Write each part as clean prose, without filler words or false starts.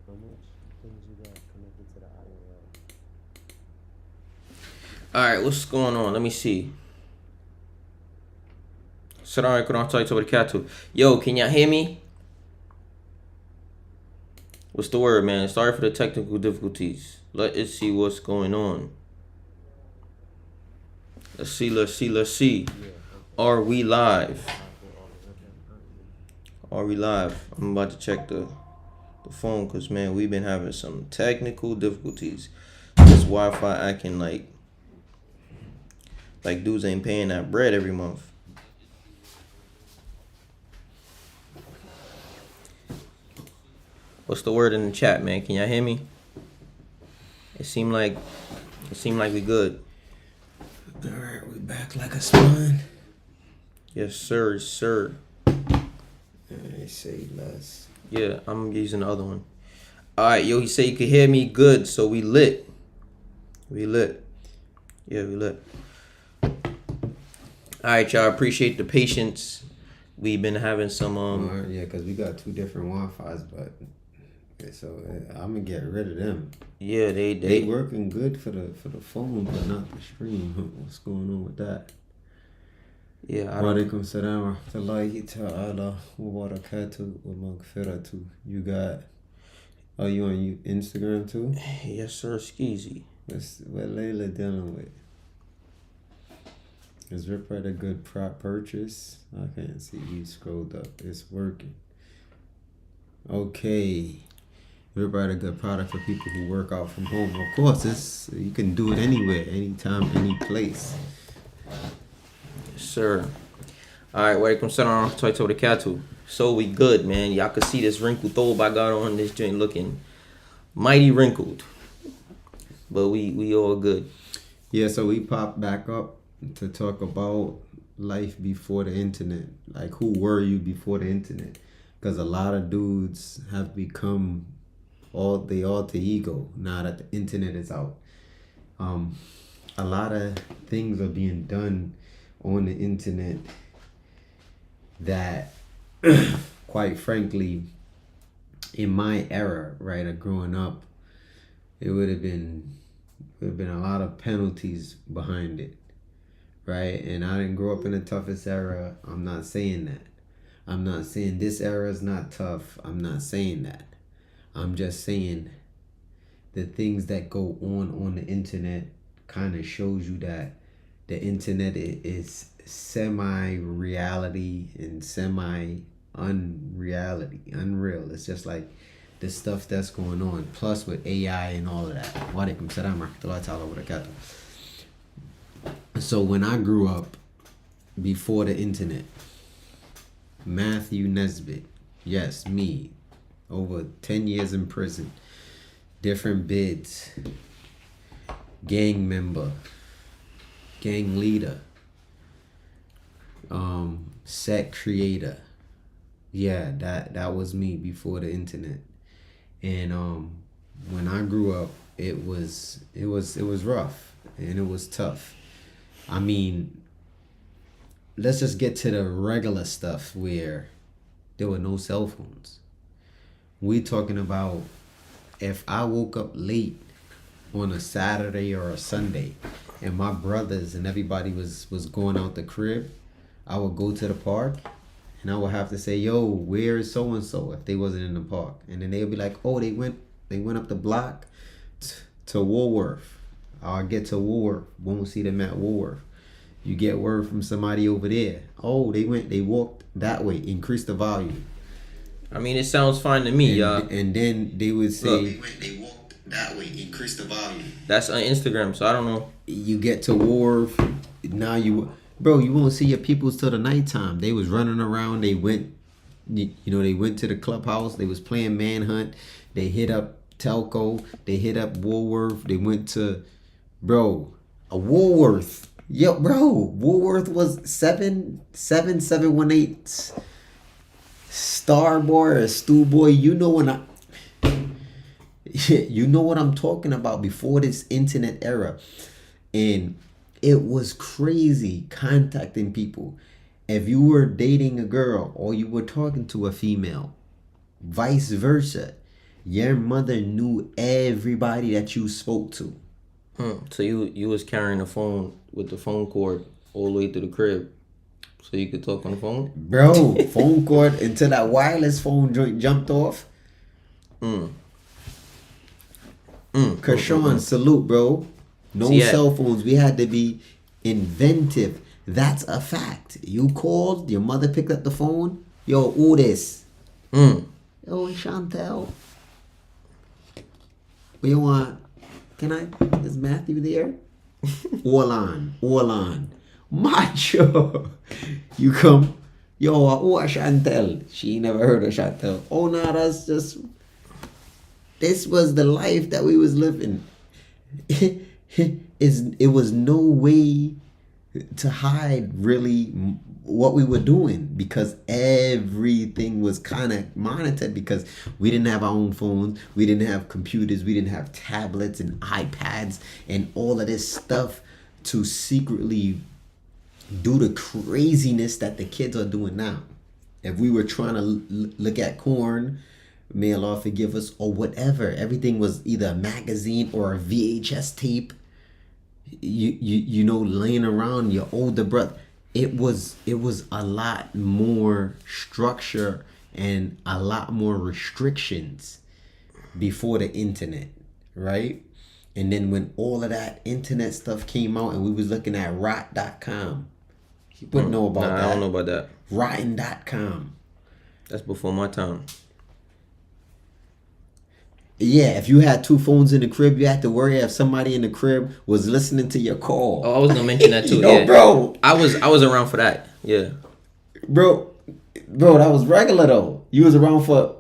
How much things you got connected to the IRL? All right, what's going on? Let me see. Salam alaikum warahmatullahi wabarakatuh. Yo, can y'all hear me? What's the word, man? Sorry for the technical difficulties. Let us see what's going on. Let's see. Yeah, okay. Are we live? We're all okay. All right, good. Are we live? I'm about to check the phone because, man, we've been having some technical difficulties. This Wi-Fi acting like dudes ain't paying that bread every month. What's the word in the chat, man? Can y'all hear me? It seemed like we good. All right, we back like a spawn. Yes, sir, sir. I say less. Yeah, I'm using the other one. All right, yo, he said you could hear me good, so we lit. We lit. Yeah, we lit. All right, y'all. Appreciate the patience. We've been having some Yeah, because we got two different Wi-Fi's, but so I'm gonna get rid of them. Yeah, They they working good for the phone, but not the stream. What's going on with that? yeah. I Wa don't. alaikum salam wa rahmatullahi ta'ala wa barakatuh wa maghfiratuh. You got. Oh, you on Instagram too? Yes, sir. Skeezy. What Layla dealing with? Is Rip Ride a good prop purchase? I can't see. You scrolled up. It's working. Okay. Rip Ride a good product for people who work out from home. Of course, you can do it anywhere, anytime, any place. Yes, sir. All right, welcome salam to the cattle. So we good, man. Y'all can see this wrinkled thobe I got on this joint looking mighty wrinkled, but we all good. Yeah, so we popped back up to talk about life before the internet. Like, who were you before the internet? Because a lot of dudes have become the alter ego now that the internet is out. A lot of things are being done on the internet that, quite frankly, in my era, right, of growing up, it would have been a lot of penalties behind it, right? And I didn't grow up in the toughest era. I'm not saying that. I'm not saying this era is not tough. I'm not saying that. I'm just saying the things that go on the internet kind of shows you that the internet is semi-reality and semi-unreality, unreal. It's just like the stuff that's going on. Plus with AI and all of that. Wa alaikum salam wa rahmatullahi ta'ala wa barakatuh. So when I grew up, before the internet, Matthew Nesbitt, yes, me, over 10 years in prison, different bids, gang member, gang leader, set creator. Yeah, that was me before the internet. And when I grew up, it was rough and it was tough. I mean, let's just get to the regular stuff where there were no cell phones. We talking about if I woke up late on a Saturday or a Sunday and my brothers and everybody was going out the crib, I would go to the park and I would have to say, yo, where is so and so if they wasn't in the park? And then they'd be like, oh, they went up the block to Woolworth. I'll get to Woolworth, won't see them at Woolworth. You get word from somebody over there. Oh, they walked that way, increase the volume. I mean, it sounds fine to me, y'all. And then they would say, They walked that way, increase the volume. That's on Instagram, so I don't know. you get to Wharf, now you won't see your peoples till the nighttime. They was running around. They went, they went to the clubhouse. They was playing Manhunt. They hit up Telco. They hit up Woolworth. They went to, a Woolworth. Yo, Woolworth was 77718 Starboy or Stew Boy. You know when you know what I'm talking about before this internet era. And it was crazy contacting people. If you were dating a girl or you were talking to a female, vice versa, your mother knew everybody that you spoke to. So you was carrying the phone with the phone cord all the way to the crib, so you could talk on the phone. Bro, phone cord until that wireless phone joint jumped off. Kershawn, salute, bro. No See, yeah. cell phones. We had to be inventive. That's a fact. You called, your mother picked up the phone. Yo, who this? Yo, it's Chantel. What you want? Can I? Is Matthew there? Orlan. Macho. You come. Yo, who are Chantel? She never heard of Chantel. Oh, no, that's just... This was the life that we was living. It was no way to hide really what we were doing, because everything was kind of monitored, because we didn't have our own phones, we didn't have computers, we didn't have tablets and iPads and all of this stuff to secretly do the craziness that the kids are doing now. If we were trying to look at corn, may Allah forgive us, or whatever, everything was either a magazine or a VHS tape. You know, laying around your older brother. It was a lot more structure and a lot more restrictions before the internet, right? And then when all of that internet stuff came out and we was looking at rot.com, you wouldn't know about that. I don't know about that. Rotten.com. That's before my time. Yeah, if you had two phones in the crib, you had to worry if somebody in the crib was listening to your call. Oh, I was gonna mention that too. Yo, yeah, bro. I was around for that. Yeah, Bro, that was regular though. You was around for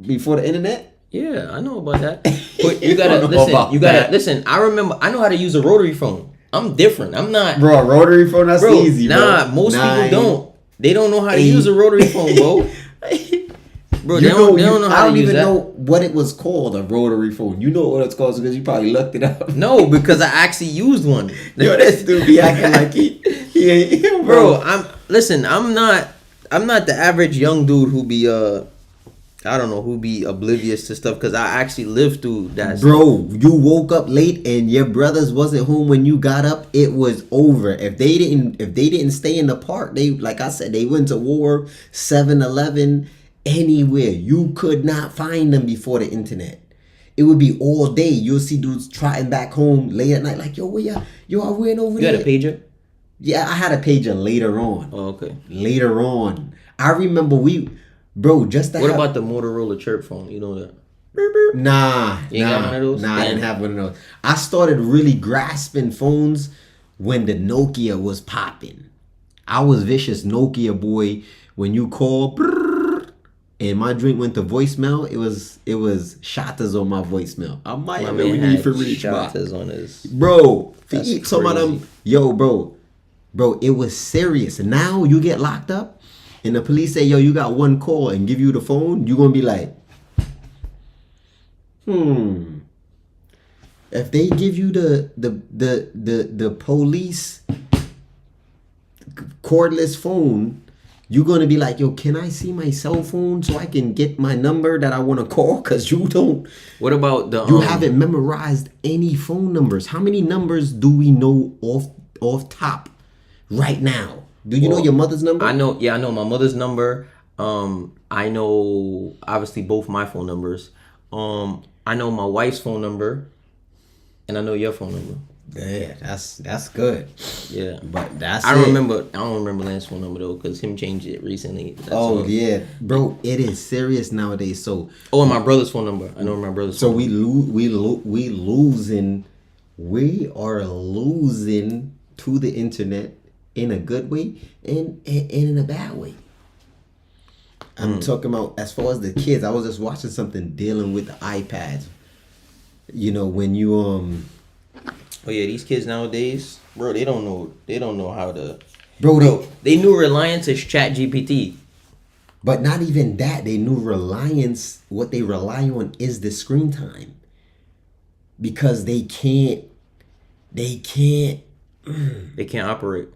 before the internet? yeah, I know about that. But you You gotta don't know listen. about You gotta that. listen. I remember. I know how to use a rotary phone. I'm different. I'm not. Bro, a rotary phone, that's Bro, easy, bro. nah, most people don't. They don't know how to 8. use a rotary phone, bro. Bro, they don't know I how don't to use even that. know what it was called, a rotary phone. You know what it's called because you probably looked it up. No, because I actually used one. Yo, this dude be acting like he ain't, Bro, I'm not the average young dude who be I don't know, who be oblivious to stuff, because I actually lived through that. Bro, you woke up late and your brothers wasn't home when you got up, it was over. If they didn't stay in the park, they, like I said, they went to war, 7-Eleven, anywhere. You could not find them before the internet. It would be all day. You'll see dudes trotting back home late at night, like, yo, where ya? Yo, I went over You there. had a pager? Yeah, I had a pager later on. Oh, okay. Later on. I remember just to What have, about the Motorola chirp phone? You know that? Nah, You ain't got one of those? Nah, I didn't Damn. have one of those. I started really grasping phones when the Nokia was popping. I was vicious Nokia boy. When you call, brrr, and my drink went to voicemail, it was shatters on my voicemail. I might My have man need had for reach, shatters on his. bro. That's Some of them, crazy. yo, bro, it was serious. Now you get locked up, and the police say, yo, you got one call, and give you the phone. You gonna be like, If they give you the police cordless phone, you're gonna be like, yo, can I see my cell phone so I can get my number that I want to call? Cause you don't. What about the? You haven't memorized any phone numbers. How many numbers do we know off top right now? Do you know your mother's number? I know. Yeah, I know my mother's number. I know obviously both my phone numbers. I know my wife's phone number, and I know your phone number. Yeah, that's good. Yeah, But that's I it. remember. I don't remember Lance's phone number though, because him changed it recently. That's Oh all. yeah, bro, it is serious nowadays. So Oh, and my brother's phone number. I know my brother's. so phone we losing. We are losing to the internet in a good way and in a bad way. I'm talking about as far as the kids. I was just watching something dealing with the iPads. You know, when you Oh yeah, these kids nowadays, bro, they don't know how to. bro, They knew Reliance is ChatGPT. but not even that. They knew reliance. What they rely on is the screen time, because they can't. They can't operate.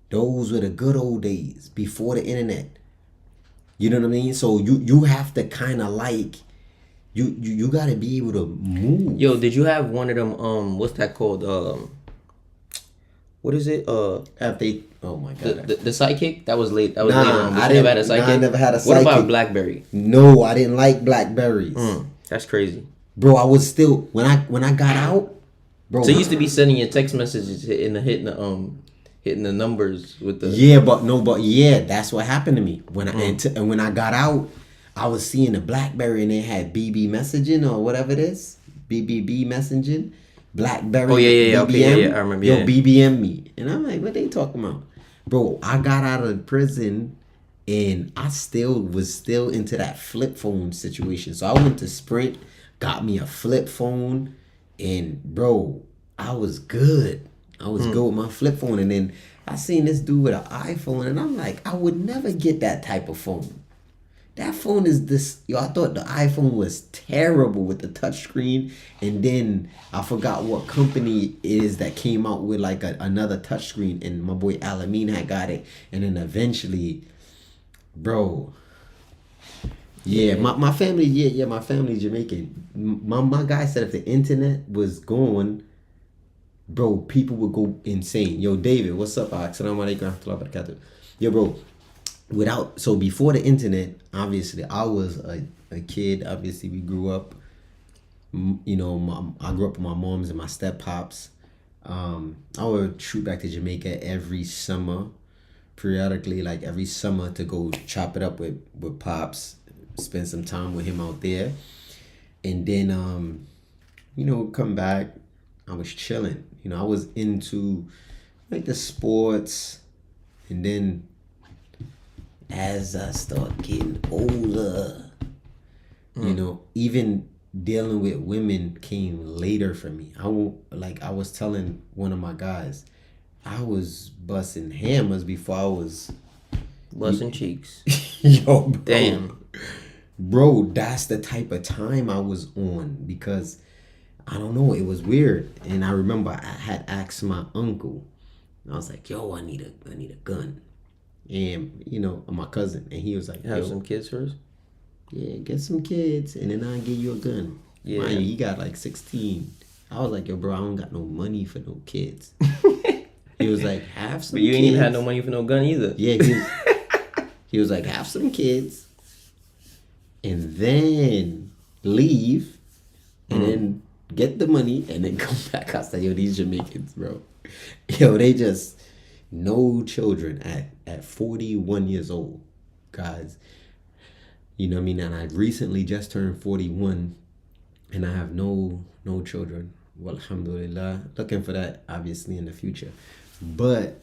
Those were the good old days before the internet. You know what I mean? So you have to kind of like You gotta be able to move. Yo, did you have one of them? What's that called? What is it? If they, oh my god. The sidekick that was late. That was Nah, later on. But I you never didn't- had a sidekick. nah, I never had a What about sidekick. BlackBerry? No, I didn't like Blackberries. That's crazy. Bro, I was still when I got out, bro. So you used to be sending your text messages hitting the numbers with the Yeah, but yeah, that's what happened to me when and when I got out. I was seeing the BlackBerry and they had BB messaging or whatever it is, BBB messaging, BlackBerry. Oh, yeah, okay, BBM. yeah, I remember, Yo, yeah. BBM me, and I'm like, what they talking about, bro? I got out of prison, and I was still into that flip phone situation. So I went to Sprint, got me a flip phone, and bro, I was good. I was good with my flip phone, and then I seen this dude with an iPhone, and I'm like, I would never get that type of phone. That phone is this. Yo, I thought the iPhone was terrible with the touchscreen, and then I forgot what company it is that came out with like another touchscreen, and my boy Alameen had got it, and then eventually, bro. Yeah, my family. Yeah, my family's Jamaican. My guy said if the internet was gone, bro, people would go insane. Yo, David, what's up? Assalamu alaikum warahmatullahi wabarakatuh. Yo, bro. So before the internet, obviously I was a kid. Obviously we grew up, you know, I grew up with my moms and my step pops. I would shoot back to Jamaica every summer, periodically, like every summer, to go chop it up with pops, spend some time with him out there, and then you know, come back. I was chilling, you know, I was into like the sports, and then as I start getting older, you know, even dealing with women came later for me. I was telling one of my guys, I was busting hammers before I was busting cheeks. yo, bro. Damn. Bro, that's the type of time I was on, because I don't know, it was weird. And I remember I had asked my uncle, I was like, yo, I need a gun. And you know, my cousin, and he was like, Have yo, some kids first. yeah, get some kids, and then I'll give you a gun. Yeah. Mind you, he got like 16. I was like, yo, bro, I don't got no money for no kids. He was like, have some But you kids. ain't even had no money for no gun either. Yeah, he was like, have some kids, and then leave, and then get the money, and then come back. I said, yo, these Jamaicans, bro. Yo, they just no children at 41 years old, guys. You know what I mean? And I recently just turned 41, and I have no children. Well, alhamdulillah. Looking for that, obviously, in the future. But,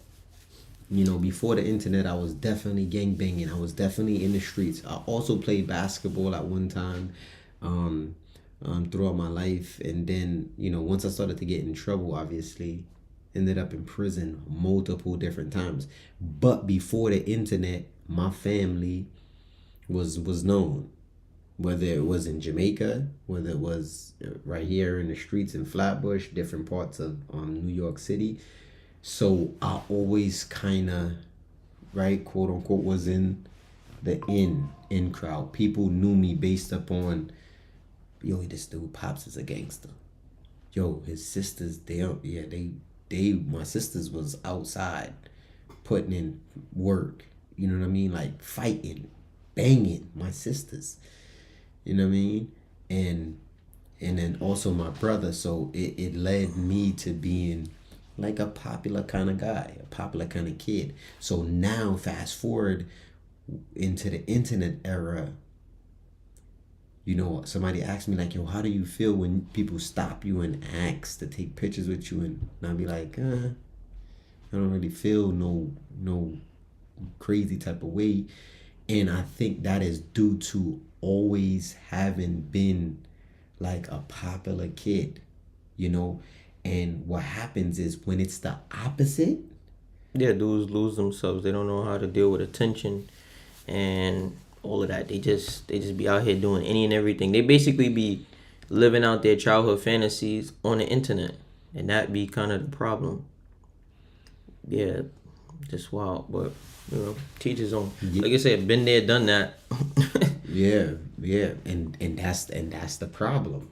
you know, before the internet, I was definitely gangbanging. I was definitely in the streets. I also played basketball at one time throughout my life. And then, you know, once I started to get in trouble, obviously, ended up in prison multiple different times. But before the internet, my family was known, whether it was in Jamaica, whether it was right here in the streets in Flatbush, different parts of New York City. So I always kind of, right, quote unquote, was in the in crowd. People knew me based upon, yo, this dude Pops is a gangster. Yo, his sisters, my sisters was outside putting in work. You know what I mean? Like fighting, banging my sisters. You know what I mean? And then also my brother. So it led me to being like a popular kind of guy, a popular kind of kid. So now fast forward into the internet era, you know, somebody asked me like, yo, how do you feel when people stop you and ask to take pictures with you? And I'll be like, I don't really feel no crazy type of way. And I think that is due to always having been like a popular kid, you know. And what happens is when it's the opposite, Yeah, dudes lose themselves. They don't know how to deal with attention and all of that. They just be out here doing any and everything. They basically be living out their childhood fantasies on the internet, and that be kind of the problem. Yeah, just wild. But you know, teach his own. Like I said, been there, done that. Yeah, yeah, and that's the problem.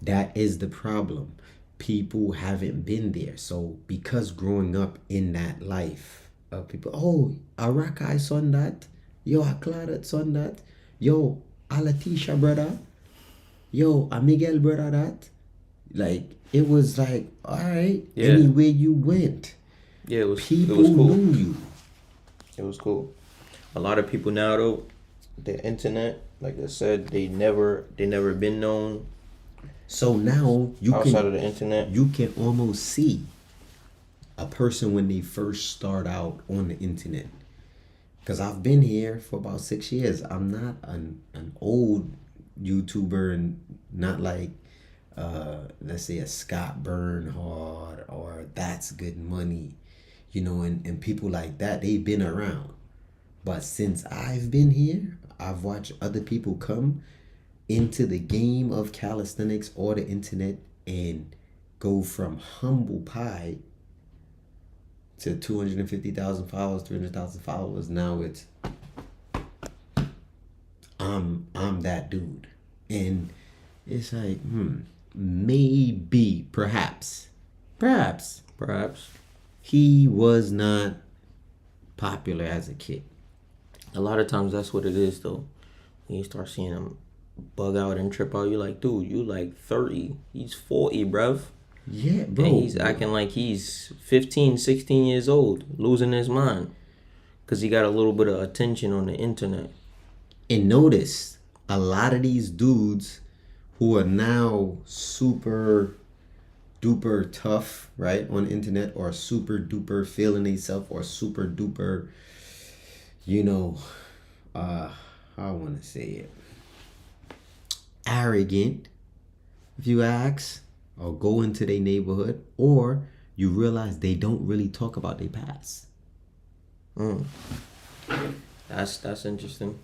That is the problem. People haven't been there. So because growing up in that life of people, oh, Arakai son that, yo, Claudette son that, yo, Alatisha brother, yo, a Miguel brother that, like it was like, all right, Yeah. anywhere you went, Yeah, it was people cool. knew you. It was cool. A lot of people now though, the internet, like I said, they never been known So now you outside can of the internet. you can almost see a person when they first start out on the internet. Because I've been here for about 6 years. I'm not an old YouTuber and not like, let's say, a Scott Bernhard or That's Good Money, and people like that. They've been around. But since I've been here, I've watched other people come into the game of calisthenics or the internet and go from humble pie to 250,000 followers, 300,000 followers. Now it's I'm that dude, and it's like maybe perhaps he was not popular as a kid. A lot of times that's what it is though. When you start seeing them bug out and trip out, you're like, dude, you like 30. He's 40, bruv. Yeah, bro. And he's acting like he's 15, 16 years old, losing his mind. Because he got a little bit of attention on the internet. And notice, a lot of these dudes who are now super duper tough, right, on the internet, or super duper feeling themselves, or super duper, how I want to say it, arrogant, if you ask, or go into their neighborhood, or you realize they don't really talk about their past. That's interesting.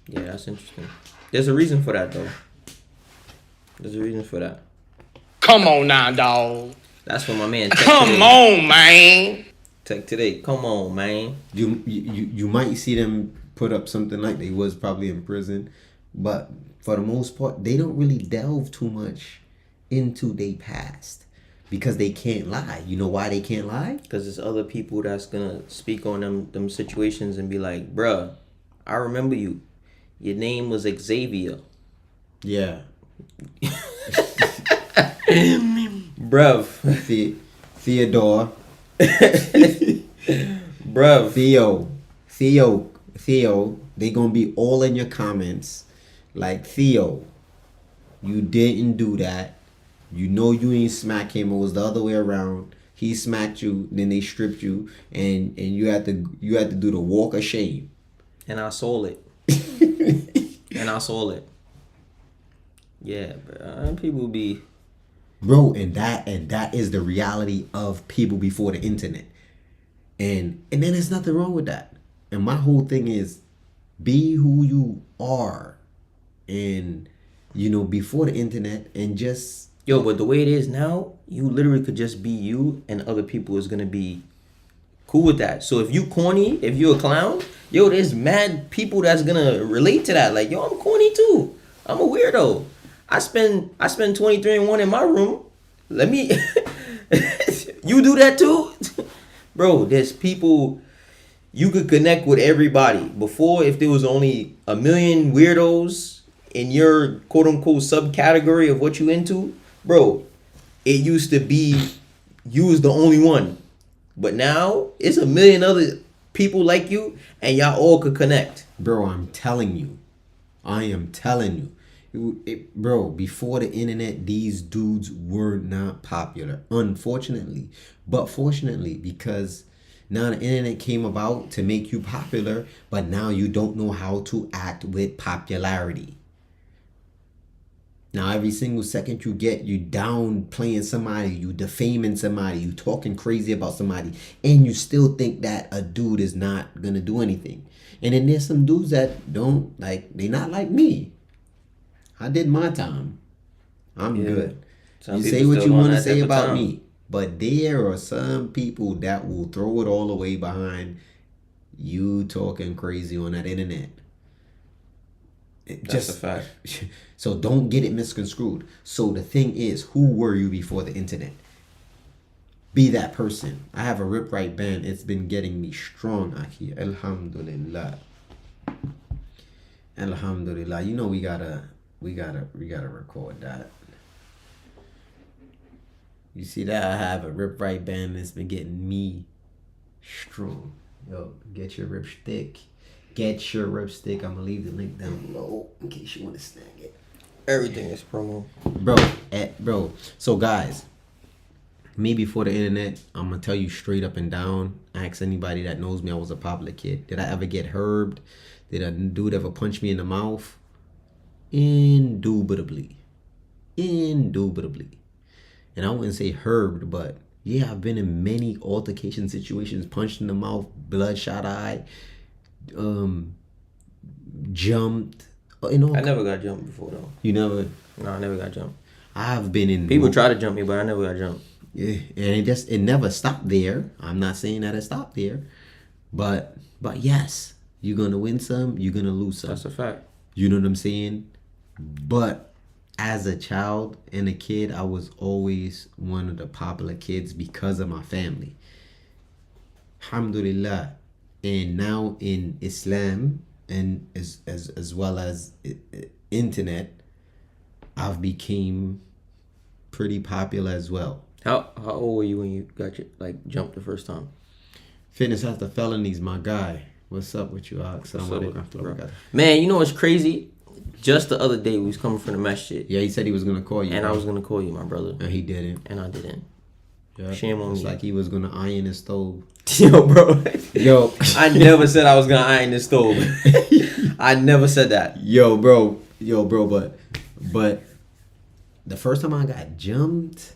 Yeah, that's interesting. There's a reason for that, though. There's a reason for that. Come on now, dog. That's what my man Tech Come today. on, man. Tech today. Come on, man. You might see them put up something like they was probably in prison, but for the most part, they don't really delve too much into their past because they can't lie. You know why they can't lie? Because there's other people that's gonna speak on them situations and be like, bruh, I remember you. Your name was Xavier. Yeah. Bruv. Theodore. Bruv. Theo. They gonna be all in your comments like, Theo, you didn't do that. You know you ain't smack him. It was the other way around. He smacked you, then they stripped you, and you had to do the walk of shame. And I saw it. Yeah, bro. People be... Bro, and that is the reality of people before the internet. And then there's nothing wrong with that. And my whole thing is, be who you are. And, before the internet, and just... Yo, but the way it is now, you literally could just be you, and other people is gonna be cool with that. So if you corny, if you a clown, yo, there's mad people that's gonna relate to that. Like, yo, I'm corny too. I'm a weirdo. I spend 23-1 in my room. Let me... You do that too? Bro, there's people... You could connect with everybody. Before, if there was only 1 million weirdos in your quote-unquote subcategory of what you into, bro, it used to be you was the only one. But now, it's 1 million other people like you, and y'all all could connect. Bro, I am telling you. Bro, before the internet, these dudes were not popular, unfortunately. But fortunately, because now the internet came about to make you popular, but now you don't know how to act with popularity. Now every single second you get, you downplaying somebody, you defaming somebody, you talking crazy about somebody, and you still think that a dude is not gonna do anything. And then there's some dudes that don't, like, they not like me. I did my time. I'm good. Some You people say what still you on want to that say type of about time. me. But there are some people that will throw it all away behind you talking crazy on that internet. That's a fact. So don't get it misconstrued. So the thing is, who were you before the internet? Be that person. I have a Rip Right band. It's been getting me strong out here. Alhamdulillah. Alhamdulillah. You know we gotta record that. You see that? I have a Rip Right band that's been getting me strong. Yo, get your rip stick. Get your rip stick. I'm gonna leave the link down below in case you want to snag it. Everything is promo. Bro. So guys, me before the internet, I'm gonna tell you straight up and down. Ask anybody that knows me, I was a popular kid. Did I ever get herbed? Did a dude ever punch me in the mouth? Indubitably. And I wouldn't say herbed, but yeah, I've been in many altercation situations, punched in the mouth, bloodshot eye, jumped. You know, I never got jumped before though. You never? No, I never got jumped. I've been in. People try to jump me, but I never got jumped. Yeah, and it never stopped there. I'm not saying that it stopped there, but yes, you're gonna win some, you're gonna lose some. That's a fact. You know what I'm saying? But as a child and a kid, I was always one of the popular kids because of my family. Alhamdulillah. And now in Islam and as well as internet, I've became pretty popular as well. How old were you when you got jumped the first time? Fitness After Felonies, my guy. What's up with you, Ox? What's up with you, bro? Man, you know what's crazy? Just the other day, we was coming from the masjid. Yeah, he said he was gonna call you. And bro. I was gonna call you, my brother. And he didn't. And I didn't. Yeah. Shame on it's me. like he was gonna iron his stove. Yo, bro. Yo. I never said I was gonna iron this stove. I never said that. Yo, bro, but the first time I got jumped,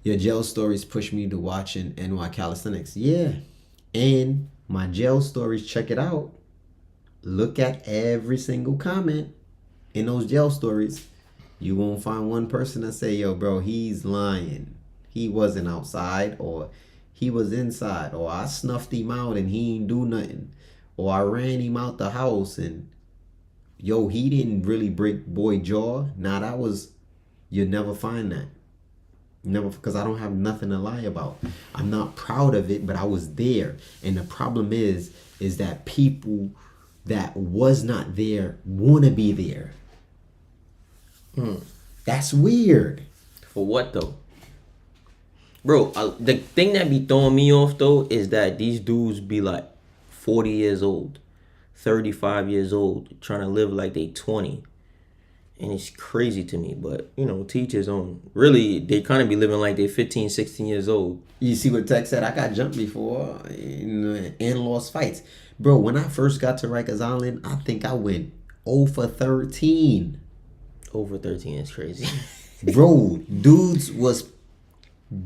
your jail stories pushed me to watching NY Calisthenics. Yeah, and my jail stories, check it out. Look at every single comment in those jail stories. You won't find one person that say, yo, bro, he's lying. He wasn't outside, or he was inside, or I snuffed him out and he ain't do nothing, or I ran him out the house and, yo, he didn't really break boy jaw. Nah, that was, you'll never find that. Never, because I don't have nothing to lie about. I'm not proud of it, but I was there. And the problem is that people that was not there want to be there. That's weird. For what though? Bro, the thing that be throwing me off though is that these dudes be like 40 years old, 35 years old, trying to live like they 20. And it's crazy to me, but, you know, to each his own. Really, they kind of be living like they're 15, 16 years old. You see what Tech said? I got jumped before and lost fights. Bro, when I first got to Rikers Island, I think I went 0 for 13. Over 13 is crazy. Bro, dudes was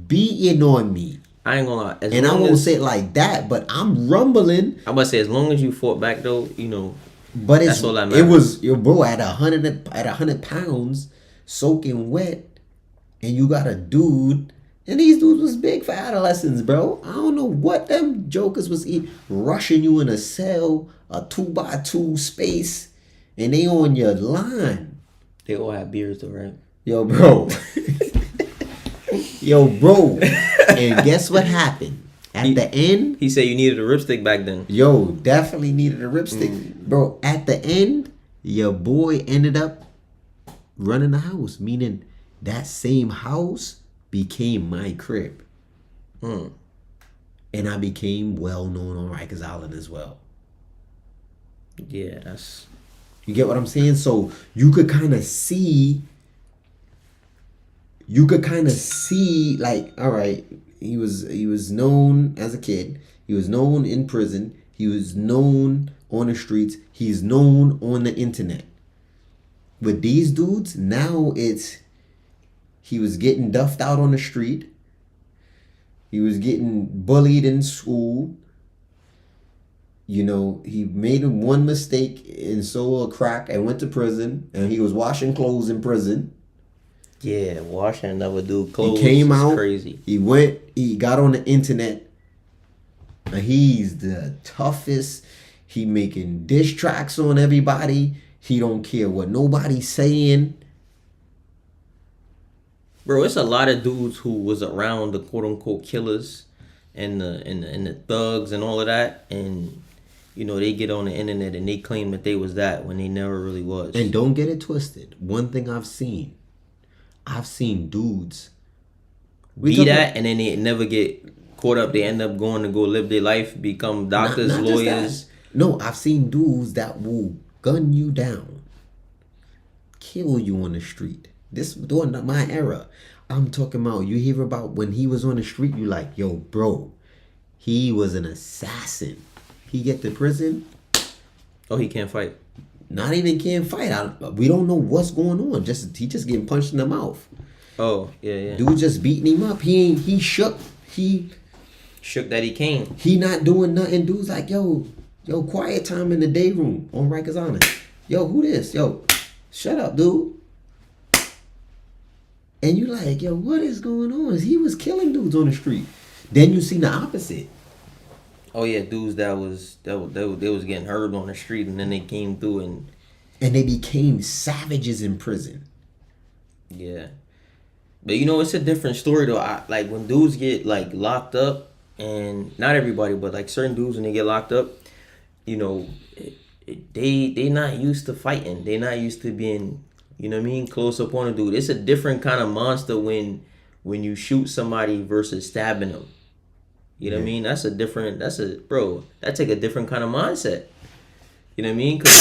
beating on me. I ain't gonna lie. And I won't say it like that, but I'm rumbling. I'm about to say, as long as you fought back though, you know, but that's all that it matters. was, yo, bro, at 100 pounds, soaking wet, and you got a dude, and these dudes was big for adolescents, bro. I don't know what them jokers was rushing you in a cell, a 2x2 space, and they on your line. They all have beards though, right? Yo, bro. Yo, bro. And guess what happened? At the end, he said you needed a ripstick back then. Yo, definitely needed a ripstick. Bro, at the end, your boy ended up running the house. Meaning that same house became my crib. And I became well known on Rikers Island as well. Yeah, that's... You get what I'm saying? So you could kind of see... like, all right, he was known as a kid. He was known in prison. He was known on the streets. He's known on the internet. With these dudes, now it's he was getting duffed out on the street. He was getting bullied in school. You know, he made one mistake and sold a crack and went to prison. And he was washing clothes in prison. Yeah, washing another dude clothes. He came out. Crazy. He got on the internet. And he's the toughest. He making diss tracks on everybody. He don't care what nobody's saying. Bro, it's a lot of dudes who was around the quote unquote killers and the thugs and all of that, and you know they get on the internet and they claim that they was that when they never really was. And don't get it twisted. One thing I've seen dudes be that, and then they never get caught up. They end up going to go live their life, become doctors, not just lawyers. that. No, I've seen dudes that will gun you down, kill you on the street. This during my era. I'm talking about, you hear about when he was on the street, you like, yo, bro, he was an assassin. He get to prison. Oh, he can't fight. Not even can't fight. We don't know what's going on. He just getting punched in the mouth. Oh, yeah. Dude just beating him up. He shook. Shook that he came. He not doing nothing. Dude's like, yo, quiet time in the day room on Rikers Island. Yo, who this? Yo, shut up, dude. And you like, yo, what is going on? He was killing dudes on the street. Then you see the opposite. Oh yeah, dudes that was getting hurt on the street, and then they came through and they became savages in prison. Yeah, but you know it's a different story though. Like when dudes get like locked up, and not everybody, but like certain dudes when they get locked up, you know, they not used to fighting. They not used to being, you know what I mean, close up on a dude. It's a different kind of monster when you shoot somebody versus stabbing them. You know what I mean? That take a different kind of mindset. You know what I mean? 'Cause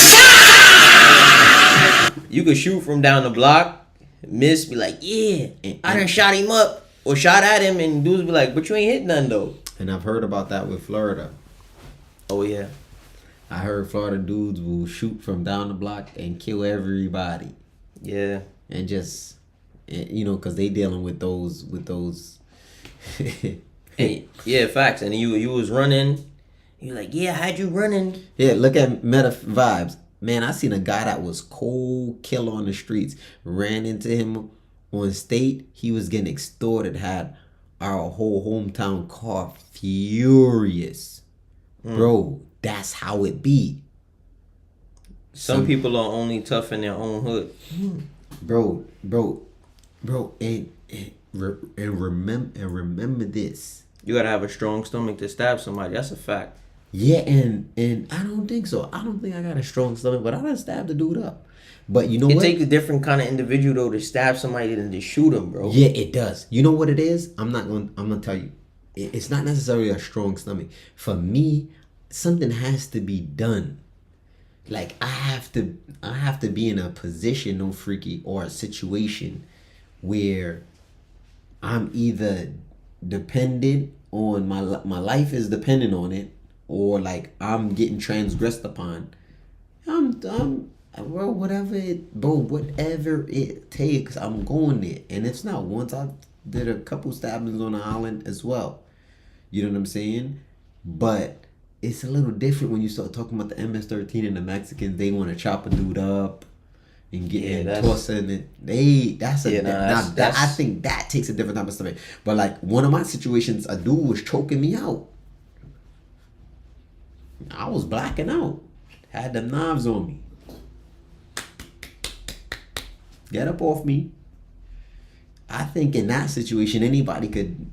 you could shoot from down the block, miss, be like, yeah, I done shot him up or shot at him, and dudes be like, but you ain't hit none though. And I've heard about that with Florida. Oh yeah. I heard Florida dudes will shoot from down the block and kill everybody. Yeah. And just, you know, because they dealing with those. And, yeah, facts. And you was running. You like, yeah, how'd you running? Yeah, look at Meta Vibes. Man, I seen a guy that was cold killer on the streets. Ran into him on State. He was getting extorted. Had our whole hometown car furious. Bro, that's how it be. Some people are only tough in their own hood. Bro, and remember this. You gotta have a strong stomach to stab somebody. That's a fact. Yeah, and I don't think so. I don't think I got a strong stomach, but I done stabbed the dude up. But you know what? It takes a different kind of individual though to stab somebody than to shoot them, bro. Yeah, it does. You know what it is? I'm gonna tell you. It's not necessarily a strong stomach. For me, something has to be done. Like I have to be in a position, no freaky, or a situation where I'm either dependent on my life is dependent on it, or like I'm getting transgressed upon. Whatever it takes, I'm going there. And it's not once. I did a couple stabbings on the island as well. You know what I'm saying? But it's a little different when you start talking about the MS-13 and the Mexicans. They want to chop a dude up and get tossing it. I think that takes a different type of stomach. But like one of my situations, a dude was choking me out. I was blacking out. Had the knives on me. Get up off me. I think in that situation, anybody could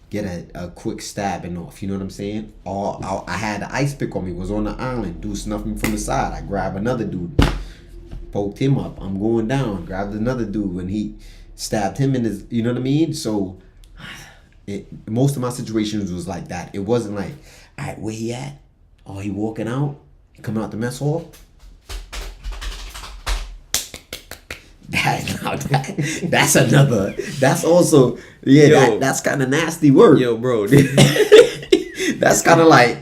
get a quick stabbing off. You know what I'm saying? Or I had the ice pick on me. Was on the island. Dude snuffed me from the side. I grabbed another dude, poked him up. I'm going down. Grabbed another dude when he stabbed him in his. You know what I mean? So, most of my situations was like that. It wasn't like, all right, where he at? Oh, he walking out. He coming out the mess hall. That's another. That's also that's kind of nasty work. Yo, bro. That's kind of like.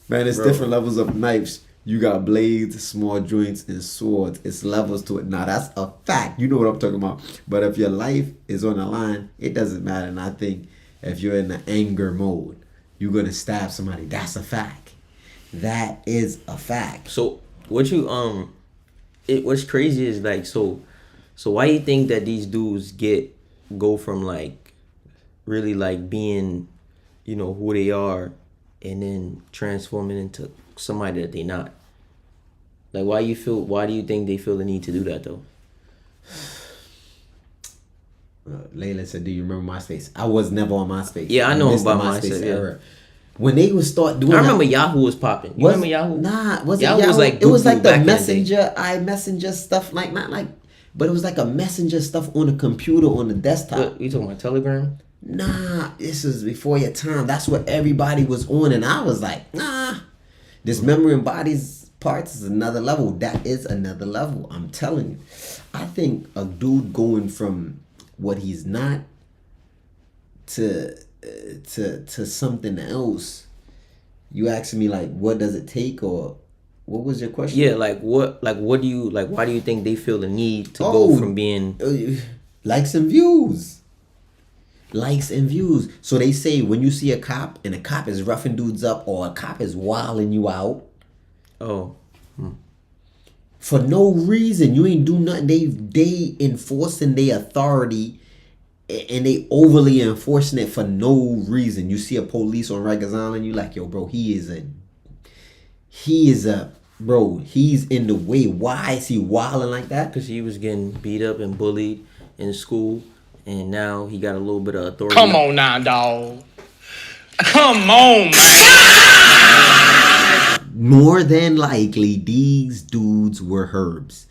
Man, it's different levels of knives. You got blades, small joints, and swords. It's levels to it. Now that's a fact. You know what I'm talking about. But if your life is on the line, it doesn't matter. And I think if you're in the anger mode, you're gonna stab somebody. That's a fact. That is a fact. So what you what's crazy is like so why you think that these dudes go from like really like being, you know, who they are and then transforming into somebody that they not? Like, why do you think they feel the need to do that though? Layla said, "Do you remember MySpace?" I was never on MySpace. Yeah, I know missed the about MySpace, yeah. era. When they would start doing, I remember Yahoo was popping. You remember Yahoo? Nah, was Yahoo it Yahoo? was like It was Google like back the in the day. Messenger, iMessenger stuff, like not like, but it was like a Messenger stuff on a computer on the desktop. What, you talking about Telegram? Nah, this is before your time. That's what everybody was on, and I was like, nah. This memory and bodies parts is another level. That is another level. I'm telling you. I think a dude going from what he's not to something else. You asking me like, what does it take, or what was your question? Yeah, what do you like? Why do you think they feel the need to go from being likes and views? Likes and views. So they say when you see a cop and a cop is roughing dudes up or a cop is wilding you out, for no reason, you ain't do nothing. They enforcing their authority, and they overly enforcing it for no reason. You see a police on Rikers Island, you like, yo, bro, he's in the way. Why is he wilding like that? because he was getting beat up and bullied in school, and now he got a little bit of authority. Come on now, dog. Come on, man. More than likely, these dudes were herbs,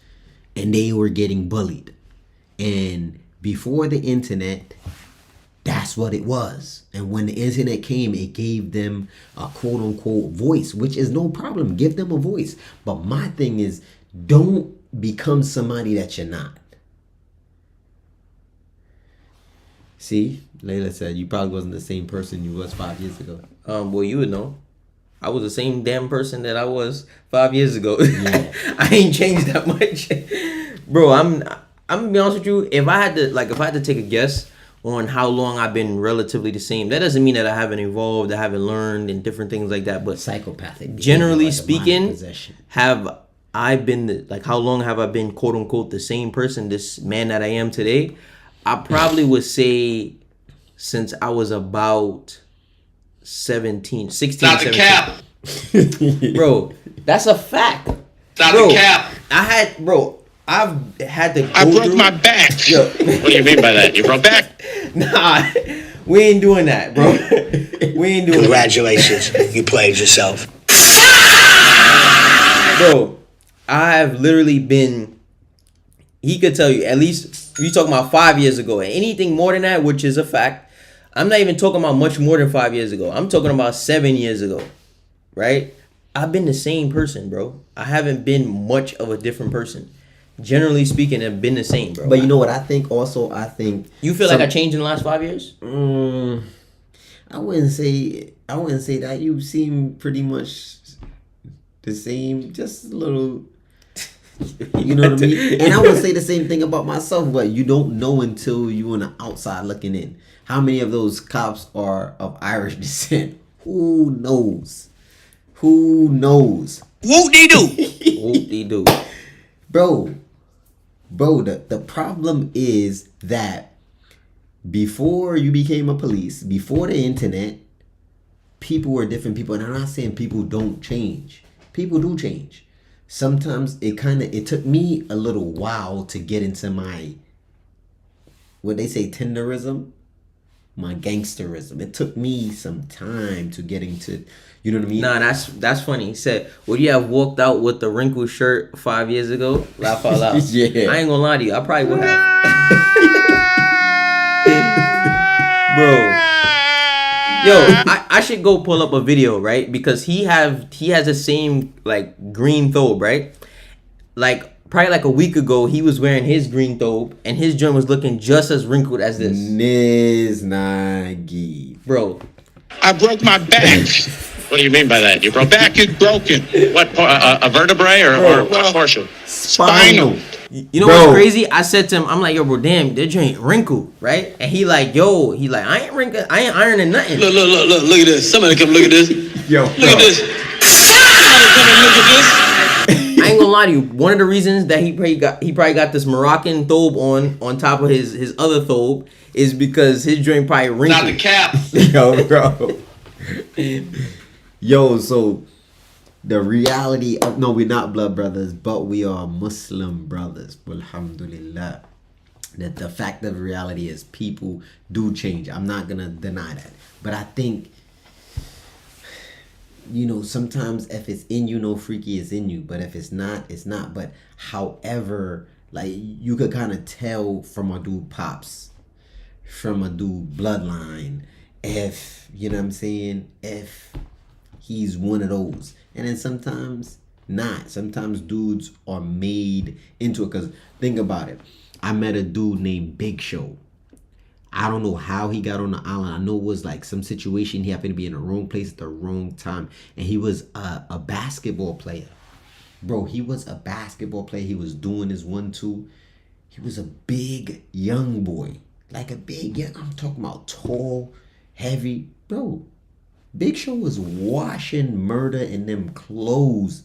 and they were getting bullied. And before the internet, that's what it was. And when the internet came, it gave them a quote unquote voice, which is no problem. Give them a voice. But my thing is, don't become somebody that you're not. See, Layla said you probably wasn't the same person you was 5 years ago. Well, you would know. I was the same damn person that I was 5 years ago. Yeah. I ain't changed that much, bro. I'm gonna be honest with you. If I had to take a guess on how long I've been relatively the same, that doesn't mean that I haven't evolved, I haven't learned, and different things like that. But Psychopathic. generally like a mind speaking, possession. have I been how long have I been quote unquote the same person, this man that I am today? I probably would say since I was about 16, Not the 17. cap. Bro, that's a fact. Not Bro, the cap. I've had to go I broke through. my back. Yo. What do you mean by that? You broke back? Nah, we ain't doing that, bro. We ain't doing Congratulations, you played yourself. that. Bro, I've literally been, he could tell you, at least, you talking about 5 years ago. Anything more than that, which is a fact, I'm not even talking about much more than 5 years ago. I'm talking about 7 years ago, right? I've been the same person, bro. I haven't been much of a different person. Generally speaking, I've been the same, bro. But you know what I think also? I think You feel like I changed in the last 5 years? I wouldn't say that. You seem pretty much the same, just a little. You know what I mean? And I would say the same thing about myself, but you don't know until you on the outside looking in. How many of those cops are of Irish descent? Who knows? Who knows? Whoop-de-doo. Whoop-de-doo. Bro, the problem is that before you became a police, before the internet, people were different people. And I'm not saying people don't change. People do change. Sometimes it took me a little while to get into my, what they say, tenderism, my gangsterism. It took me some time to get into, you know what I mean? Nah, that's funny. He said, would you have walked out with the wrinkled shirt 5 years ago? Laugh out loud. Yeah. I ain't gonna lie to you. I probably would have. Bro. Yo, I should go pull up a video, right? Because he has the same like green thobe, right? Like probably like a week ago, he was wearing his green thobe, and his joint was looking just as wrinkled as this. Niznagi. Bro, I broke my back. What do you mean by that? Your back is broken. What, a vertebrae or what portion? Spinal. you know what's crazy? I said to him, I'm like, yo, bro, damn, that joint wrinkled, right? And he like, I ain't wrinkled, I ain't ironing nothing. Look at this. Somebody come look at this. Yo, Look at this. Somebody come and look at this. I ain't gonna lie to you. One of the reasons that he probably got this Moroccan thobe on top of his other thobe is because his joint probably wrinkled. Not the cap. Yo, bro. Yo, so the reality of, no, we're not blood brothers, but we are Muslim brothers. Alhamdulillah. That the fact of reality is people do change. I'm not gonna deny that. But I think, you know, sometimes if it's in you, no freaky is in you. But if it's not, it's not. But however, like you could kind of tell from a dude Pops, from a dude Bloodline, if, you know what I'm saying, if he's one of those. And then sometimes not. Sometimes dudes are made into it. Because think about it. I met a dude named Big Show. I don't know how he got on the island. I know it was like some situation. He happened to be in the wrong place at the wrong time. And he was a basketball player. Bro, he was a basketball player. He was doing his 1-2. He was a big young boy. Like a big young, I'm talking about tall, heavy. Bro, Big Show was washing murder in them clothes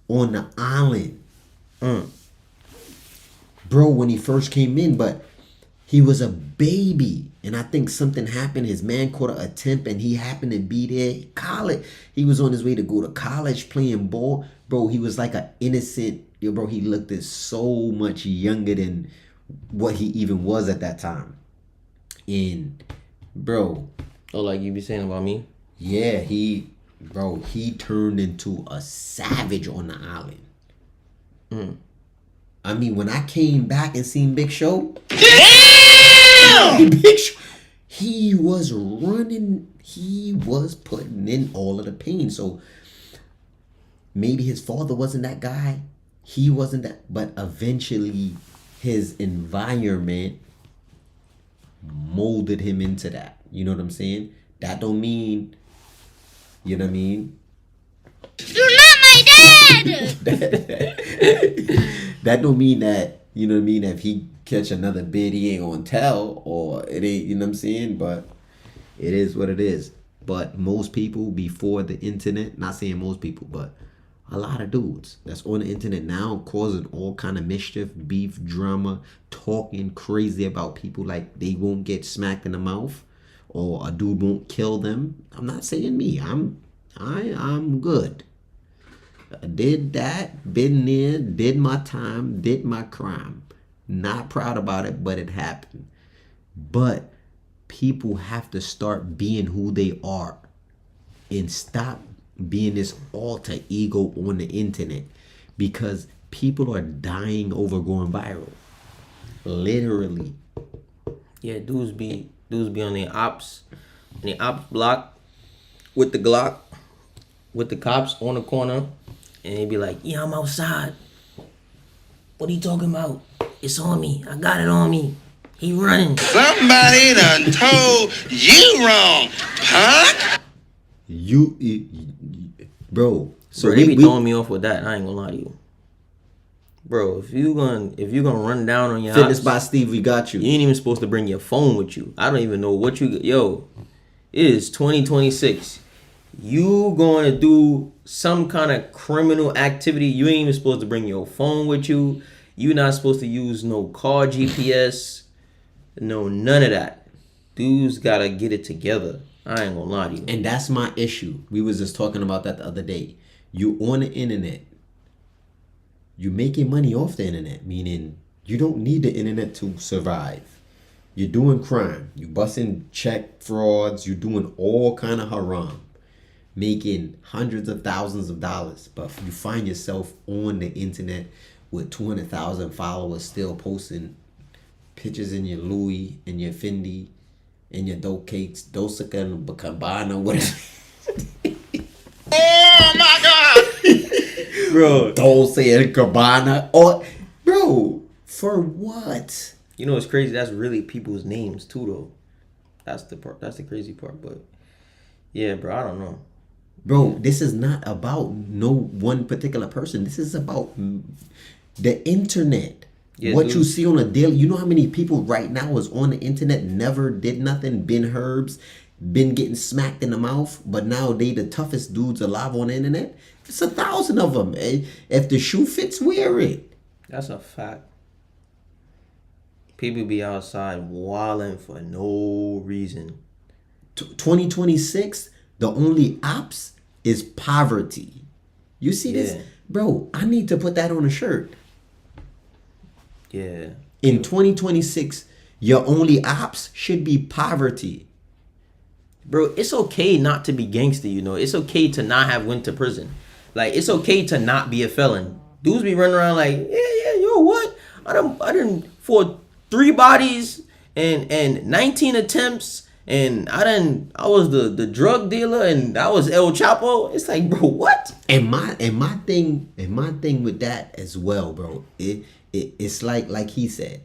on the island. Bro, when he first came in, but he was a baby. And I think something happened. His man caught an attempt and he happened to be there. College. He was on his way to go to college playing ball. Bro, he was like an innocent. Yo, bro, he looked at so much younger than what he even was at that time. And, bro. Oh, like you be saying about me? Yeah, he turned into a savage on the island. I mean, when I came back and seen Big Show, Big Show, he was running, he was putting in all of the pain. So maybe his father wasn't that guy, he wasn't that, but eventually his environment molded him into that. You know what I'm saying? That don't mean, you know what I mean? You're not my dad! That don't mean that, you know what I mean, if he catch another bid, he ain't gonna tell, or it ain't, you know what I'm saying? But it is what it is. But most people before the internet, not saying most people, but a lot of dudes that's on the internet now causing all kind of mischief, beef, drama, talking crazy about people like they won't get smacked in the mouth or a dude won't kill them. I'm not saying me. I'm good. I did that, been there, did my time, did my crime. Not proud about it, but it happened. But people have to start being who they are and stop being this alter ego on the internet, because people are dying over going viral. Literally. Yeah, dudes be on the ops block with the Glock, with the cops on the corner, and they be like, yeah, I'm outside. What are you talking about? It's on me. I got it on me. He running. Somebody done told you wrong, punk. Bro. So Bro, they be throwing me off with that. I ain't gonna lie to you. Bro, if you gonna run down on your Fitness ops, by Steve, we got you. you ain't even supposed to bring your phone with you. I don't even know what you... Yo, it is 2026. You going to do some kind of criminal activity, you ain't even supposed to bring your phone with you. You not supposed to use no car GPS. No, none of that. Dudes gotta get it together. I ain't gonna lie to you. And that's my issue. We was just talking about that the other day. You on the internet. You making money off the internet, meaning you don't need the internet to survive. You're doing crime. You busting check frauds. You doing all kind of haram. Making hundreds of thousands of dollars. But you find yourself on the internet with 200,000 followers still posting pictures in your Louis and your Fendi and your dope cakes, Dolce & Gabbana, whatever. Oh my God! Bro, Dolce and Gabbana. Or, bro, for what? You know what's crazy? That's really people's names too, though. That's the part. That's the crazy part. But yeah, bro, I don't know. Bro, this is not about no one particular person. This is about the internet. Yeah, what dude. you see on a daily. You know how many people right now is on the internet, never did nothing, been herbs, been getting smacked in the mouth, but now they the toughest dudes alive on the internet? It's 1,000 of them. If the shoe fits, wear it. That's a fact. People be outside wilding for no reason. 2026, the only ops is poverty. You see this, Yeah. bro? I need to put that on a shirt. Yeah. In 2026, your only ops should be poverty. Bro, it's okay not to be gangster, you know. It's okay to not have went to prison. Like, it's okay to not be a felon. Dudes be running around like, yeah, yo, what? I done for 3 bodies and 19 attempts, and I was the drug dealer, and I was El Chapo. It's like, bro, what? And my thing with that as well, bro. It's like he said,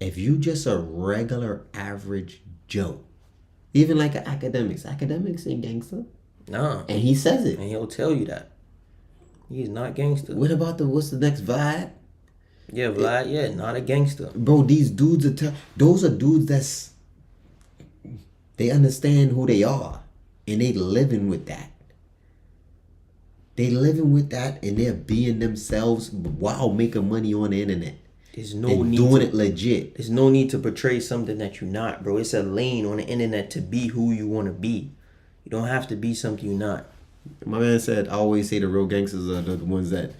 if you just a regular average Joe, even like academics ain't gangster, Nah. and he says it. And he'll tell you that. He's not gangster. What about what's the next Vlad? Yeah, Vlad, yeah, not a gangster. Bro, these dudes those are dudes they understand who they are, and they living with that. They living with that, and they're being themselves while making money on the internet. There's no And need doing to, it legit. There's no need to portray something that you're not, bro. It's a lane on the internet to be who you want to be. You don't have to be something you're not. My man said, I always say the real gangsters are the ones that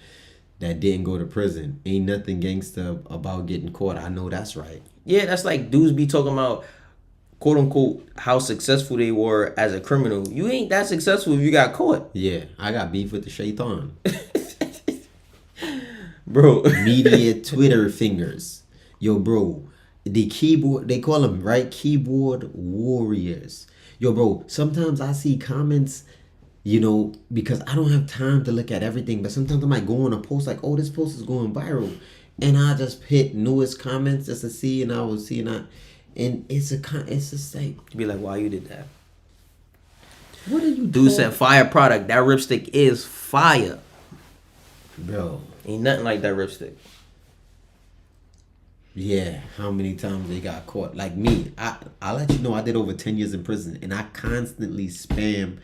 didn't go to prison. Ain't nothing gangster about getting caught. I know that's right. Yeah, that's like dudes be talking about, quote unquote, how successful they were as a criminal. You ain't that successful if you got caught. Yeah, I got beef with the shaitan. Bro. Media Twitter fingers. Yo, bro, the keyboard, they call them, right? Keyboard warriors. Yo, bro, sometimes I see comments, you know, because I don't have time to look at everything, but sometimes I might go on a post like, oh, this post is going viral. And I just hit newest comments just to see, and I will see, and it's just like, You be like, why you did that? what are you Dude doing? said fire product. That ripstick is fire. Bro, Ain't nothing like that ripstick. yeah, how many times they got caught? Like me, I'll let you know I did over 10 years in prison, and I constantly spam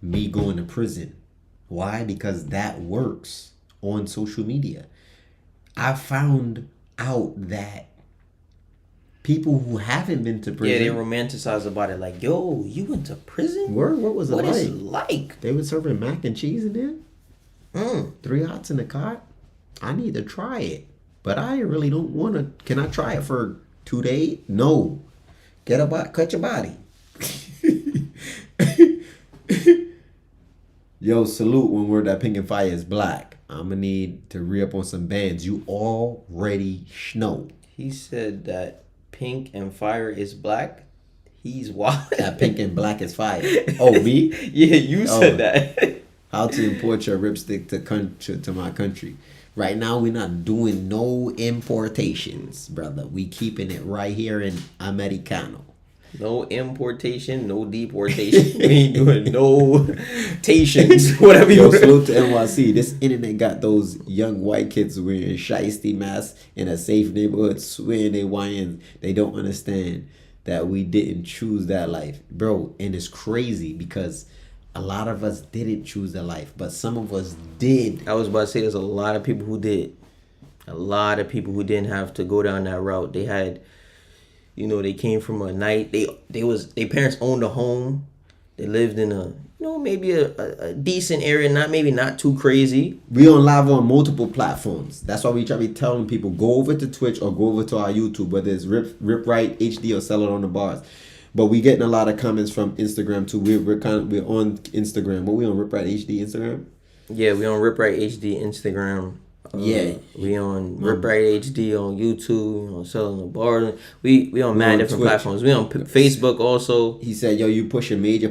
me going to prison. Why? Because that works on social media. I found out that people who haven't been to prison, Yeah, they romanticize about it. Like, yo, you went to prison? what was it What like? is it like? They were serving mac and cheese in there? 3 hots in the cart? I need to try it. But I really don't want to. Can I try it for 2 days? No. Cut your body. Yo, salute when we're that Pink and Fire is black. I'm going to need to re-up on some bands. You already know. He said that pink and fire is black. He's wild. That Pink and Black is fire. Oh, me? Yeah, you said Oh. that. How to import your ripstick to my country. Right now, we're not doing no importations, brother. We keeping it right here in Americano. No importation, no deportation. We ain't doing no tations. Whatever you Yo, want. salute to NYC. This internet got those young white kids wearing shiesty masks in a safe neighborhood, swearing they YNs. They don't understand that we didn't choose that life, bro. And it's crazy because a lot of us didn't choose that life, but some of us did. I was about to say there's a lot of people who did. A lot of people who didn't have to go down that route. They had, you know, they came from a night. Their parents owned a home. They lived in a, maybe a decent area, maybe not too crazy. We on live on multiple platforms. That's why we try to be telling people, go over to Twitch or go over to our YouTube, whether it's Rip Right HD or Sell It on the Bars. But we getting a lot of comments from Instagram too. We're on Instagram. What we on Rip Right HD Instagram? Yeah, we on Rip Right HD Instagram. Yeah. We on Rip Right HD on YouTube. We on Selling the Bar. We on mad on different Twitch. platforms. We on Facebook also. He said, yo, you pushing major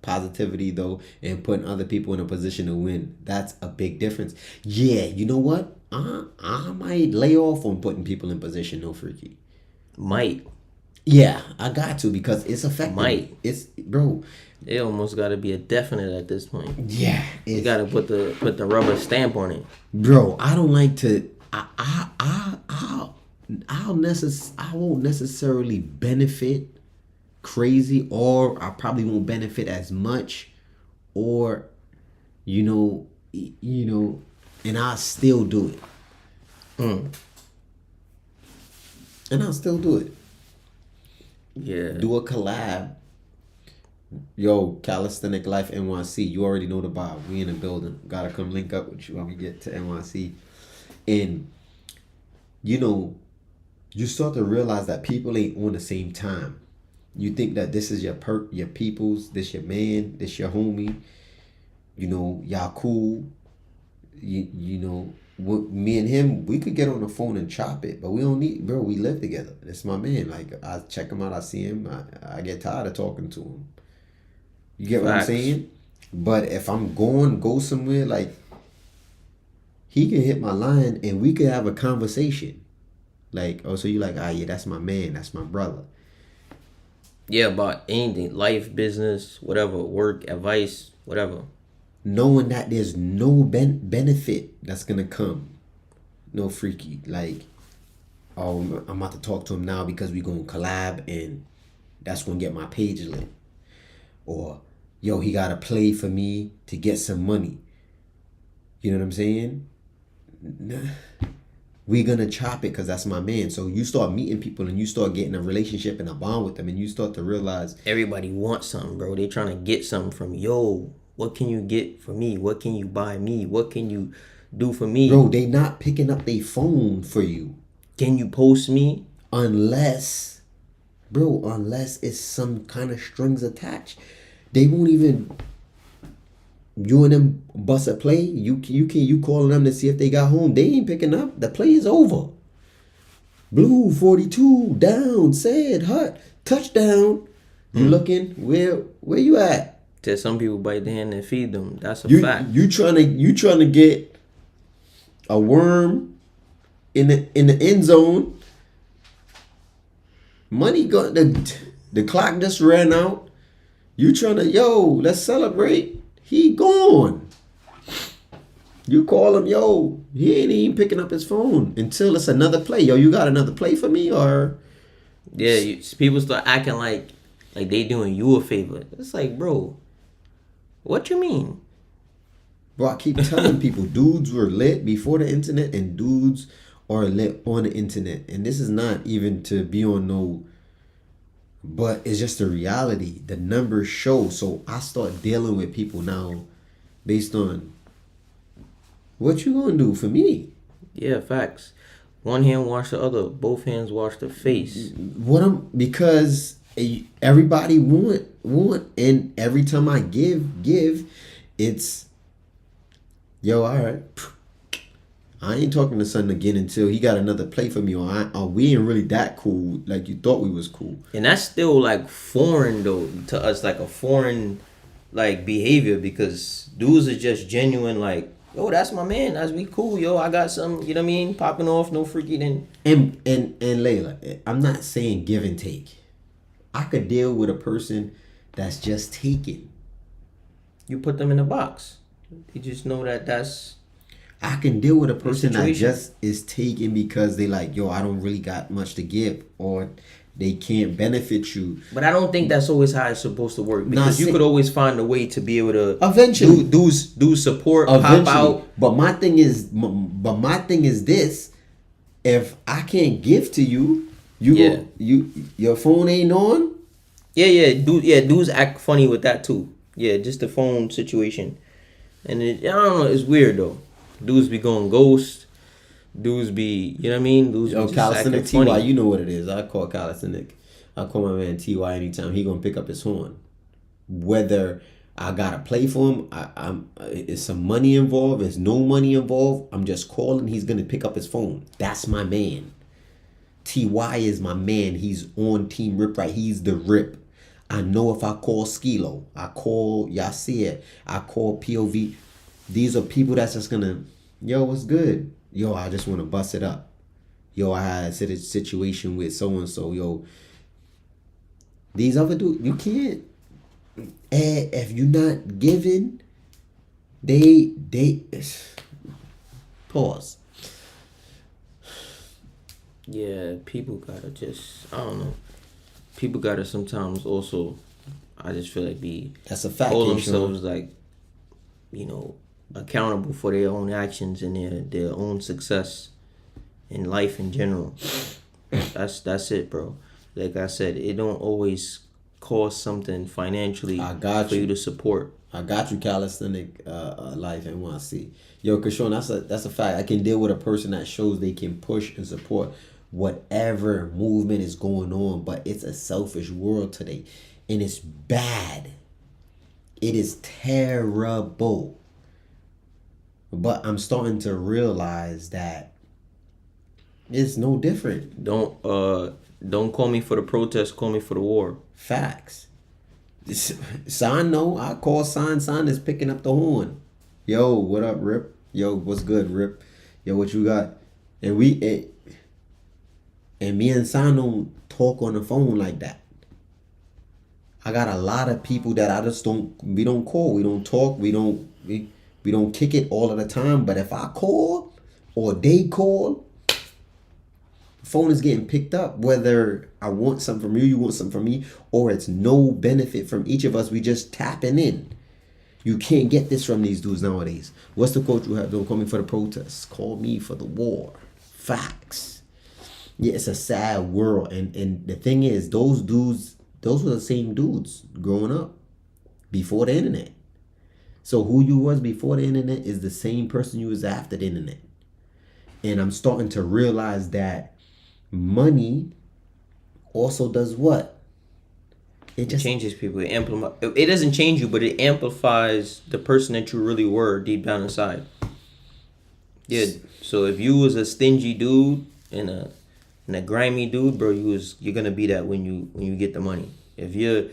positivity though and putting other people in a position to win. That's a big difference. Yeah, you know what? I might lay off on putting people in position, no freaky. Might. Yeah, I got to because it's effective. Might. It's, bro. It almost got to be a definite at this point. Yeah. You got to put the rubber stamp on it. Bro, I don't like to. I won't necessarily benefit crazy, or I probably won't benefit as much, or you know, and I'll still do it. And I'll still do it. Yeah. Do a collab Yo, Calisthenic Life NYC. You already know the vibe. We in the building. Gotta come link up with you when we get to NYC. And you know, you start to realize that people ain't on the same time. You think that this is your people's, this your man, this your homie. You know, y'all cool. You know, me and him, we could get on the phone and chop it, but we don't need, bro. We live together. That's my man. Like, I check him out, I see him, I get tired of talking to him. You get what I'm saying? But if I'm go somewhere, like, he can hit my line and we could have a conversation. Like, oh, so you like, yeah, that's my man, that's my brother. Yeah, about anything, life, business, whatever, work, advice, whatever. Knowing that there's no benefit that's gonna come, no freaky, like, oh, I'm about to talk to him now because we gonna collab and that's gonna get my page lit, or yo, he gotta play for me to get some money. You know what I'm saying? Nah. We gonna chop it because that's my man. So you start meeting people and you start getting a relationship and a bond with them, and you start to realize everybody wants something, bro. They trying to get something from you. Yo, what can you get for me? What can you buy me? What can you do for me? Bro, they not picking up their phone for you. Can you post me? Unless it's some kind of strings attached. They won't even, you and them bust a play. You calling them to see if they got home. They ain't picking up. The play is over. Blue 42 down, said hut, touchdown. You looking, where you at? Till some people bite the hand and feed them. That's a fact. You trying to get a worm in the end zone. Money got the clock just ran out. You trying to, yo, let's celebrate. He gone. You call him, yo, he ain't even picking up his phone until it's another play. Yo, you got another play for me, or? Yeah, people start acting like they doing you a favor. It's like, bro, what you mean? Bro, I keep telling people, dudes were lit before the internet and dudes are lit on the internet. And this is not even to be on no, but it's just the reality. The numbers show. So I start dealing with people now based on what you gonna do for me. Yeah, facts. One hand wash the other. Both hands wash the face. Because everybody want, and every time I give, it's, yo, all right, I ain't talking to son again until he got another play for me, or we ain't really that cool like you thought we was cool. And that's still like foreign though to us, like a foreign like behavior, because dudes are just genuine, like, yo, that's my man, that's we cool, yo, I got some, you know what I mean, popping off, no freaking And Layla, I'm not saying give and take. I could deal with a person that's just taking. You put them in a box. You just know that's. I can deal with a person that just is taking because they like, yo, I don't really got much to give, or they can't benefit you. But I don't think that's always how it's supposed to work, because you could always find a way to be able to eventually do support, eventually. Pop out. But my thing is this: if I can't give to you, your phone ain't on. Dudes act funny with that too. Yeah, just the phone situation, and I don't know. It's weird though. Dudes be going ghost. Dudes be, you know what I mean? Dudes be just Calisthenic acting funny. TY, you know what it is. I call Calisthenic. I call my man TY anytime. He gonna pick up his horn. Whether I gotta play for him, is some money involved, is no money involved, I'm just calling, he's gonna pick up his phone. That's my man. TY is my man. He's on Team Rip Right. He's the Rip. I know if I call Skilo, I call Yasir, I call POV, these are people that's just gonna, yo, what's good? Yo, I just want to bust it up. Yo, I had a situation with so-and-so. Yo, these other dudes, you can't. If you're not giving, they pause. Yeah, people gotta just, I don't know. People gotta sometimes also, I just feel like that's a fact. Hold themselves like, you know, accountable for their own actions and their own success in life in general. That's it, bro. Like I said, it don't always cost something financially I got for you you. to support. I got you, calisthenic life NYC. Yo, Kishon, that's a fact. I can deal with a person that shows they can push and support whatever movement is going on, but it's a selfish world today, and it's bad. It is terrible. But I'm starting to realize that it's no different. Don't call me for the protest, call me for the war. Facts. Son, no, I call Son. Son is picking up the horn. Yo, what up, Rip? Yo, what's good, Rip? Yo, what you got? And me and Son don't talk on the phone like that. I got a lot of people that I just we don't call. We don't talk. We don't kick it all of the time. But if I call or they call, phone is getting picked up, whether I want something from you, you want something from me, or it's no benefit from each of us. We just tapping in. You can't get this from these dudes nowadays. What's the quote you have? Don't call me for the protests. Call me for the war. Facts. Yeah, it's a sad world. And the thing is, those dudes, those were the same dudes growing up before the internet. So who you was before the internet is the same person you was after the internet. And I'm starting to realize that money also does what? It changes people. It doesn't change you, but it amplifies the person that you really were deep down inside. Yeah. So if you was a stingy dude and a grimy dude, bro, you're gonna be that when you get the money. If you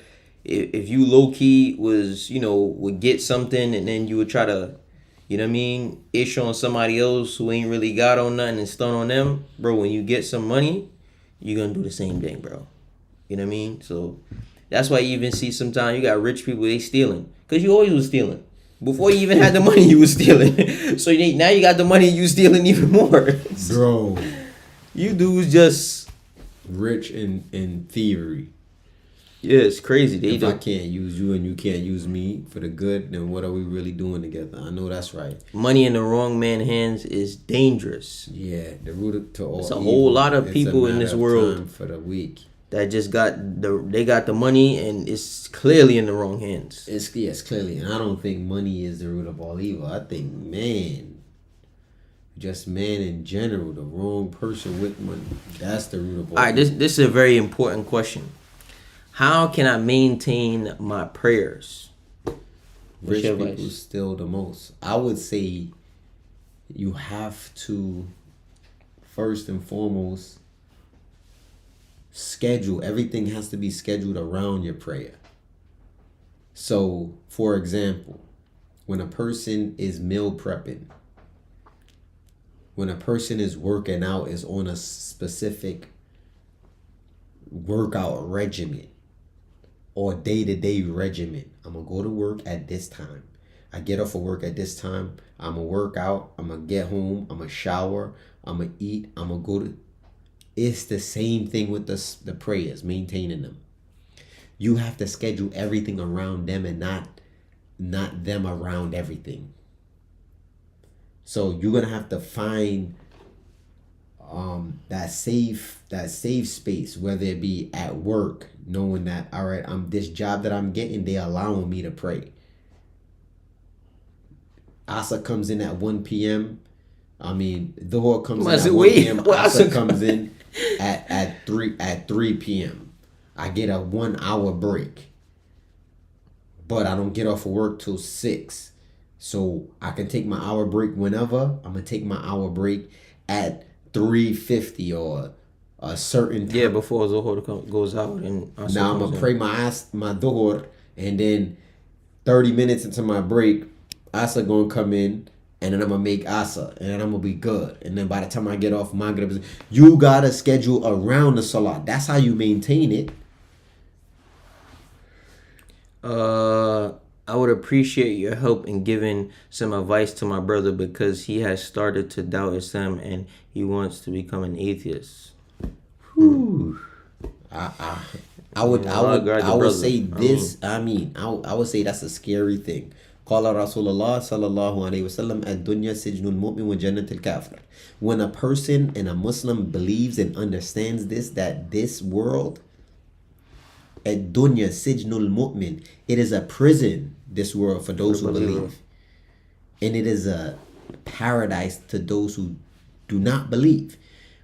low key would get something and then you would try to, you know what I mean, ish on somebody else who ain't really got on nothing and stun on them, bro. When you get some money, you're gonna do the same thing, bro. You know what I mean? So that's why you even see sometimes you got rich people, they stealing. Because you always was stealing. Before you even had the money, you was stealing. So now you got the money, you stealing even more. Bro. You dudes just rich in thievery. Yeah, it's crazy. If I can't use you and you can't use me for the good, then what are we really doing together? I know that's right. Money in the wrong man's hands is dangerous. Yeah, the root to all. It's a whole lot of people in this world for the weak that just got the money and it's clearly in the wrong hands. It's clearly, and I don't think money is the root of all evil. I think just man in general, the wrong person with money, that's the root of all. All right, this is a very important question. How can I maintain my prayers? Rich people steal the most. I would say you have to first and foremost schedule. Everything has to be scheduled around your prayer. So, for example, when a person is meal prepping, when a person is working out, is on a specific workout regimen or day-to-day regimen. I'm going to go to work at this time. I get off of work at this time. I'm going to work out. I'm going to get home. I'm going to shower. I'm going to eat. I'm going to go to... It's the same thing with the prayers, maintaining them. You have to schedule everything around them and not them around everything. So you're going to have to find that safe space, whether it be at work, knowing that, all right, this job that I'm getting, they allowing me to pray. Asa comes in at 1 p.m. I mean, Dhuhr comes in at 1 p.m. Asa comes in at 3 p.m. I get a 1 hour break, but I don't get off of work till 6. So I can take my hour break whenever. I'm gonna take my hour break at 3:50 or a certain time. Yeah, before Dhuhr goes out. And now I'm gonna pray my Dhuhr, and then 30 minutes into my break, Asa gonna come in, and then I'm gonna make Asa, and then I'm gonna be good. And then by the time I get off Maghrib, you gotta schedule around the Salah. That's how you maintain it. I would appreciate your help in giving some advice to my brother because he has started to doubt Islam and he wants to become an atheist. I would say this. I would say that's a scary thing. قال رسول الله صلى الله عليه وسلم الدنيا سجن المؤمن وجنة الكافر. When a person and a Muslim believes and understands this, that this world Ad-dunya sijnul mu'min. It is a prison, this world, for those who believe. And it is a paradise to those who do not believe.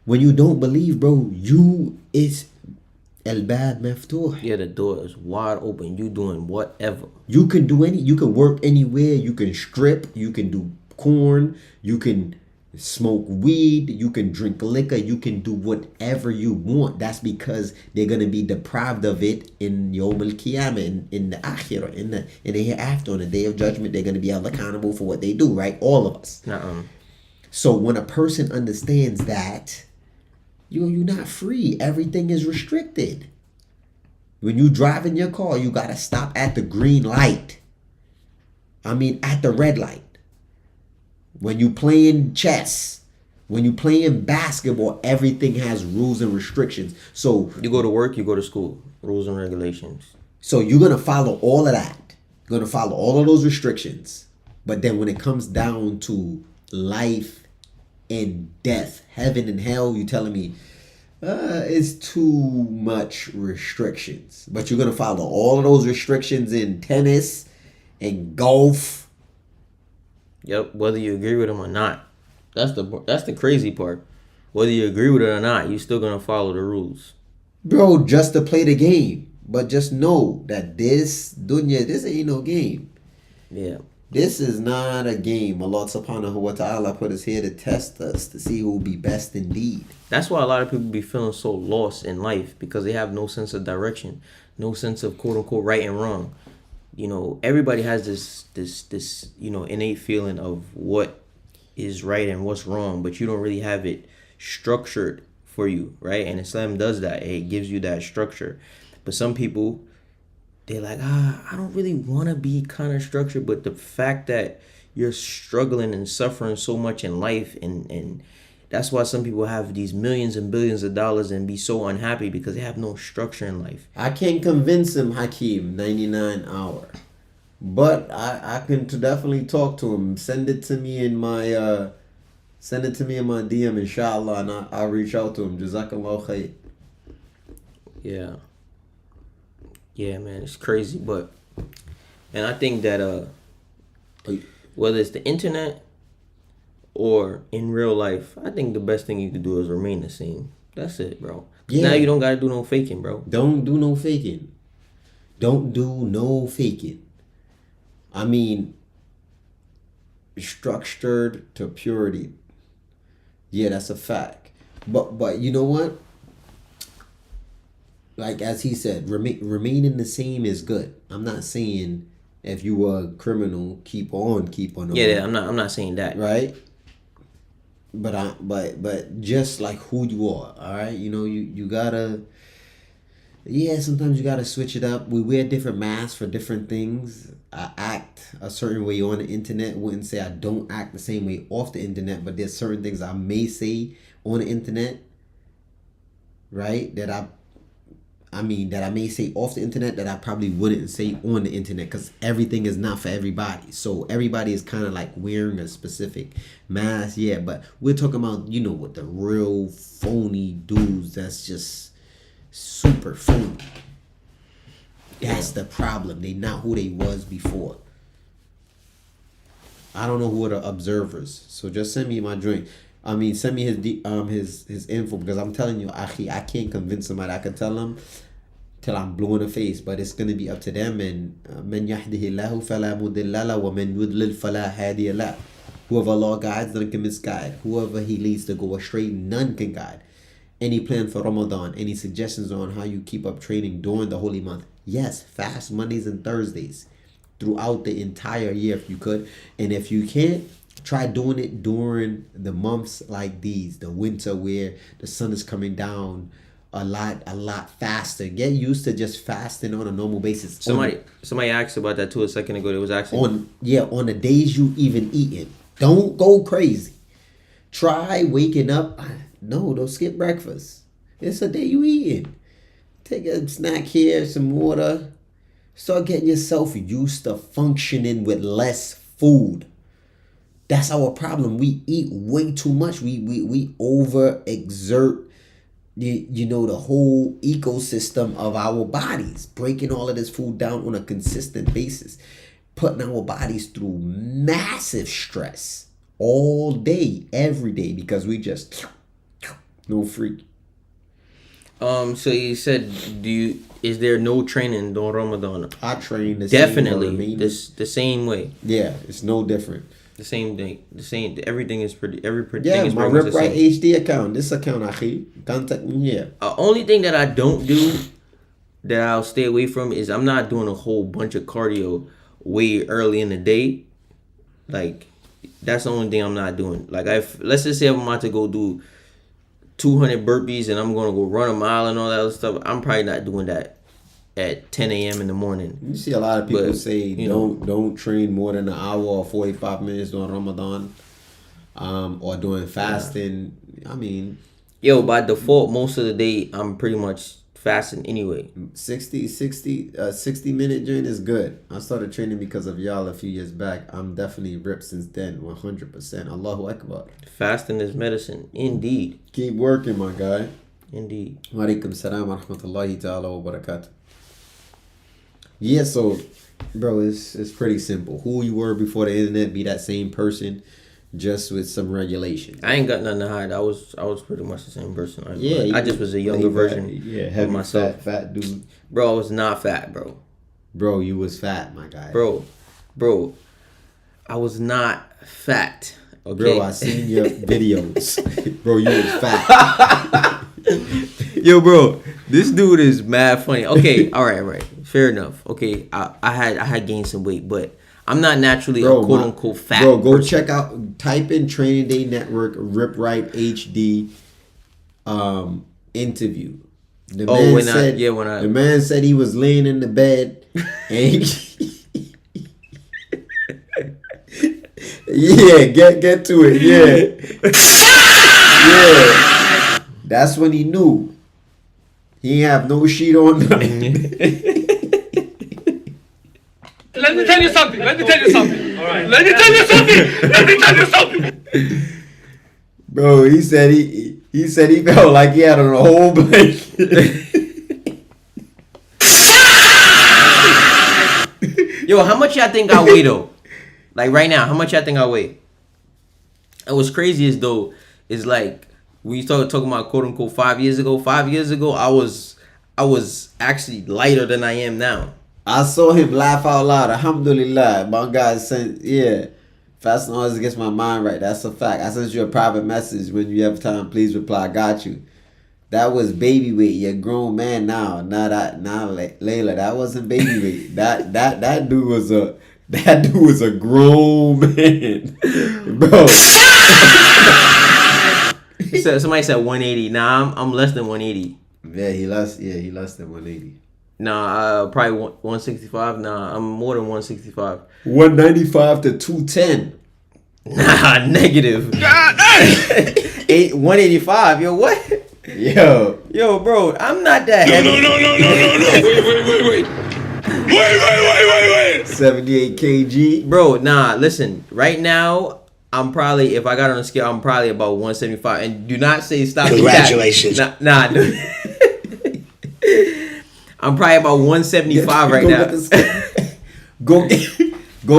When you don't believe, bro, it's al-bab maftuh. Yeah, the door is wide open. You doing whatever. You can do you can work anywhere. You can strip. You can do corn. You can smoke weed. You can drink liquor. You can do whatever you want. That's because they're gonna be deprived of it in Yawm al-Qiyamah, in the Akhirah, in the hereafter, on the day of judgment. They're gonna be held accountable for what they do. Right, all of us. So when a person understands that, you're not free. Everything is restricted. When you drive in your car, you gotta stop at the green light. At the red light. When you playing chess, when you playing basketball, everything has rules and restrictions. So you go to work, you go to school, rules and regulations. So you're gonna follow all of that. You're gonna follow all of those restrictions. But then when it comes down to life and death, heaven and hell, you telling me it's too much restrictions. But you're gonna follow all of those restrictions in tennis and golf. Yep, whether you agree with them or not. That's the crazy part. Whether you agree with it or not, you're still gonna follow the rules. Bro, just to play the game. But just know that this dunya, this ain't no game. Yeah. This is not a game. Allah subhanahu wa ta'ala put us here to test us, to see who will be best indeed. That's why a lot of people be feeling so lost in life, because they have no sense of direction, no sense of quote unquote right and wrong. Everybody has this innate feeling of what is right and what's wrong, but you don't really have it structured for you, right? And Islam does that. It gives you that structure. But some people, they're like, I don't really want to be kind of structured, but the fact that you're struggling and suffering so much in life, and that's why some people have these millions and billions of dollars and be so unhappy, because they have no structure in life. I can't convince him, Hakeem, 99 hour. But I can definitely talk to him. Send it to me in my DM, inshallah, and I'll reach out to him. Jazakallah khair. Yeah. Yeah, man, it's crazy, and I think that whether it's the internet or in real life, I think the best thing you can do is remain the same. That's it, bro. Yeah. Now you don't gotta do no faking, bro. Don't do no faking. Don't do no faking. Structured to purity. Yeah, that's a fact. But you know what? Like as he said, remaining the same is good. I'm not saying if you are a criminal, keep on. Yeah, I'm not saying that. Right? But just like who you are, all right? You gotta. Yeah, sometimes you gotta switch it up. We wear different masks for different things. I act a certain way on the internet. Wouldn't say I don't act the same way off the internet, but there's certain things I may say on the internet, right? That I may say off the internet that I probably wouldn't say on the internet, because everything is not for everybody. So everybody is kind of like wearing a specific mask. Yeah, but we're talking about, what the real phony dudes that's just super phony. That's the problem. They not who they was before. I don't know who are the observers. So just send me my drink. Send me his info, because I'm telling you, Akhi, I can't convince somebody. I can tell them till I'm blue in the face, but it's gonna be up to them. And man yahdihillahu fala mudilla lahu wa man yudlil fala hadiya lahu. Whoever Allah guides, none can misguide. Whoever He leads to go astray, none can guide. Any plan for Ramadan? Any suggestions on how you keep up training during the holy month? Yes, fast Mondays and Thursdays throughout the entire year if you could, and if you can't, try doing it during the months like these, the winter, where the sun is coming down a lot faster. Get used to just fasting on a normal basis. Somebody asked about that too a second ago. It was actually on the days you even eating. Don't go crazy. Try waking up. No, don't skip breakfast. It's a day you eating. Take a snack here, some water. Start getting yourself used to functioning with less food. That's our problem. We eat way too much. We overexert you know, the whole ecosystem of our bodies, breaking all of this food down on a consistent basis, putting our bodies through massive stress all day, every day, because we just no freak. So you said, is there no training during Ramadan? I train the Definitely, same the same way. Yeah, it's no different. The same thing. The same. Everything is pretty. Thing Yeah, is my pretty much Rip the Right same. HD account. This account, akhi. Contact me here. Only thing that I don't do, that I'll stay away from, is I'm not doing a whole bunch of cardio way early in the day. Like, that's the only thing I'm not doing. Like, let's just say I'm about to go do 200 burpees and I'm gonna go run a mile and all that other stuff. I'm probably not doing that at 10 a.m. in the morning. You see a lot of people But, say you know, don't train more than an hour or 45 minutes during Ramadan, or doing fasting. I mean, Yo, by default, most of the day I'm pretty much fasting anyway. 60 minute joint is good. I started training because of y'all a few years back. I'm definitely ripped since then, 100%. Allahu Akbar. Fasting is medicine, indeed, Keep working, my guy. indeed. Wa alaikum salam wa rahmatullahi ta'ala wa barakatuh. Yeah, so, bro, it's pretty simple. Who you were before the internet, be that same person, just with some regulation. I ain't got nothing to hide. I was pretty much the same person. Yeah, I just was a younger version heavy, of myself. fat dude. Bro, I was not fat, bro. Bro, you was fat, my guy. Bro, I was not fat. Okay. Bro, I seen your videos. Bro, you was fat. Yo, bro, this dude is mad funny. Okay, all right, fair enough. Okay, I had gained some weight, but I'm not naturally a quote unquote fat. Bro, go person. check out. Type in Training Day Network Rip Right HD interview. The the man said he was laying in the bed and yeah, get to it. Yeah. Yeah. That's when he knew. He ain't have no sheet on. Let me tell you something. All right. Let me tell you something. Bro, he said he felt like he had on a whole blanket. Yo, how much y'all think I weigh though? Like right now, how much y'all think I weigh? And what's crazy is though, is like we started talking about quote unquote 5 years ago. 5 years ago, I was actually lighter than I am now. I saw him laugh out loud. Alhamdulillah. My guy sent, yeah. Fasting always gets my mind right. That's a fact. I sent you a private message. When you have time, please reply. I got you. That was baby weight. You're a grown man now. Now Layla, that wasn't baby weight. That dude was a grown man. Bro. Somebody said 180. Nah, I'm less than 180. Yeah, he less than 180. Nah, probably 165. Nah, I'm more than 165. 195 to 210. Nah, negative. 185. Yo, what? Yo, bro, I'm not that heavy. No. Wait. 78 kg. Bro, nah, listen. Right now, I'm probably, if I got on a scale, I'm probably about 175. And do not say stop. Congratulations. Nah, dude. I'm probably about 175 right now. Go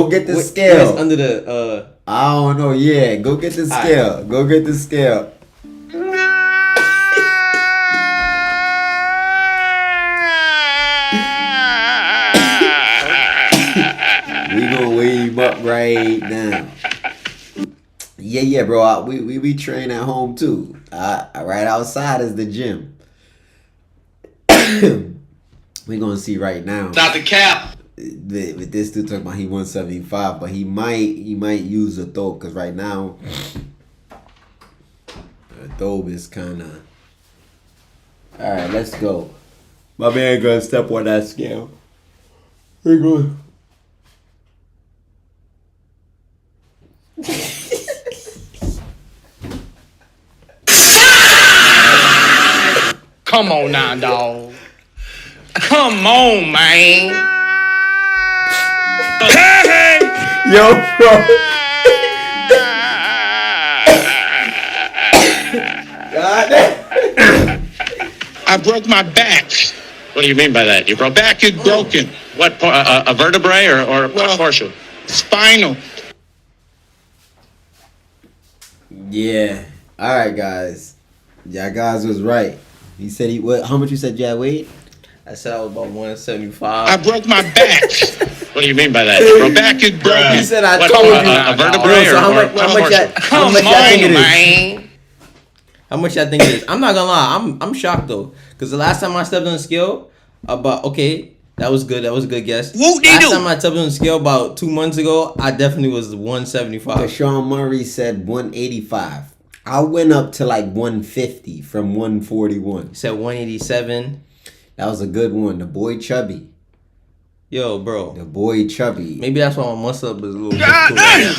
get the scale. It's under the I don't know. Yeah, go get the scale. Right. Go get the scale. We gonna weigh him up right now. Yeah, bro. We train at home too. Right outside is the gym. We gonna see right now. Stop the cap. With this dude talking about he 175, but he might use a thobe because right now a thobe is kind of. All right, let's go. My man gonna step on that scale. Here goes. Come on now, dog. Come on, man. Hey! Yo, bro. God damn. I broke my back. What do you mean by that? You broke back? Back is broken. What, a vertebrae or Well- partial? Spinal. Yeah. All right, guys. Yeah, guys was right. He said he what? How much you said Jad weighed? I said I was about I 175. broke my back. What do you mean by that? You broke Back is broken. He said I What, told you. a vertebrae Yo, so or how much partial? y'all think it is? How much y'all think it is? I'm not gonna lie, I'm shocked though, because the last time I stepped on the scale, that was good. That was a good guess. Last time I stepped on the scale about 2 months ago, I definitely was 175. Sean Murray said 185. I went up to like 150 from 141. He said 187. That was a good one. The boy Chubby. Yo, bro. The boy Chubby. Maybe that's why my muscle up is a little difficult right now.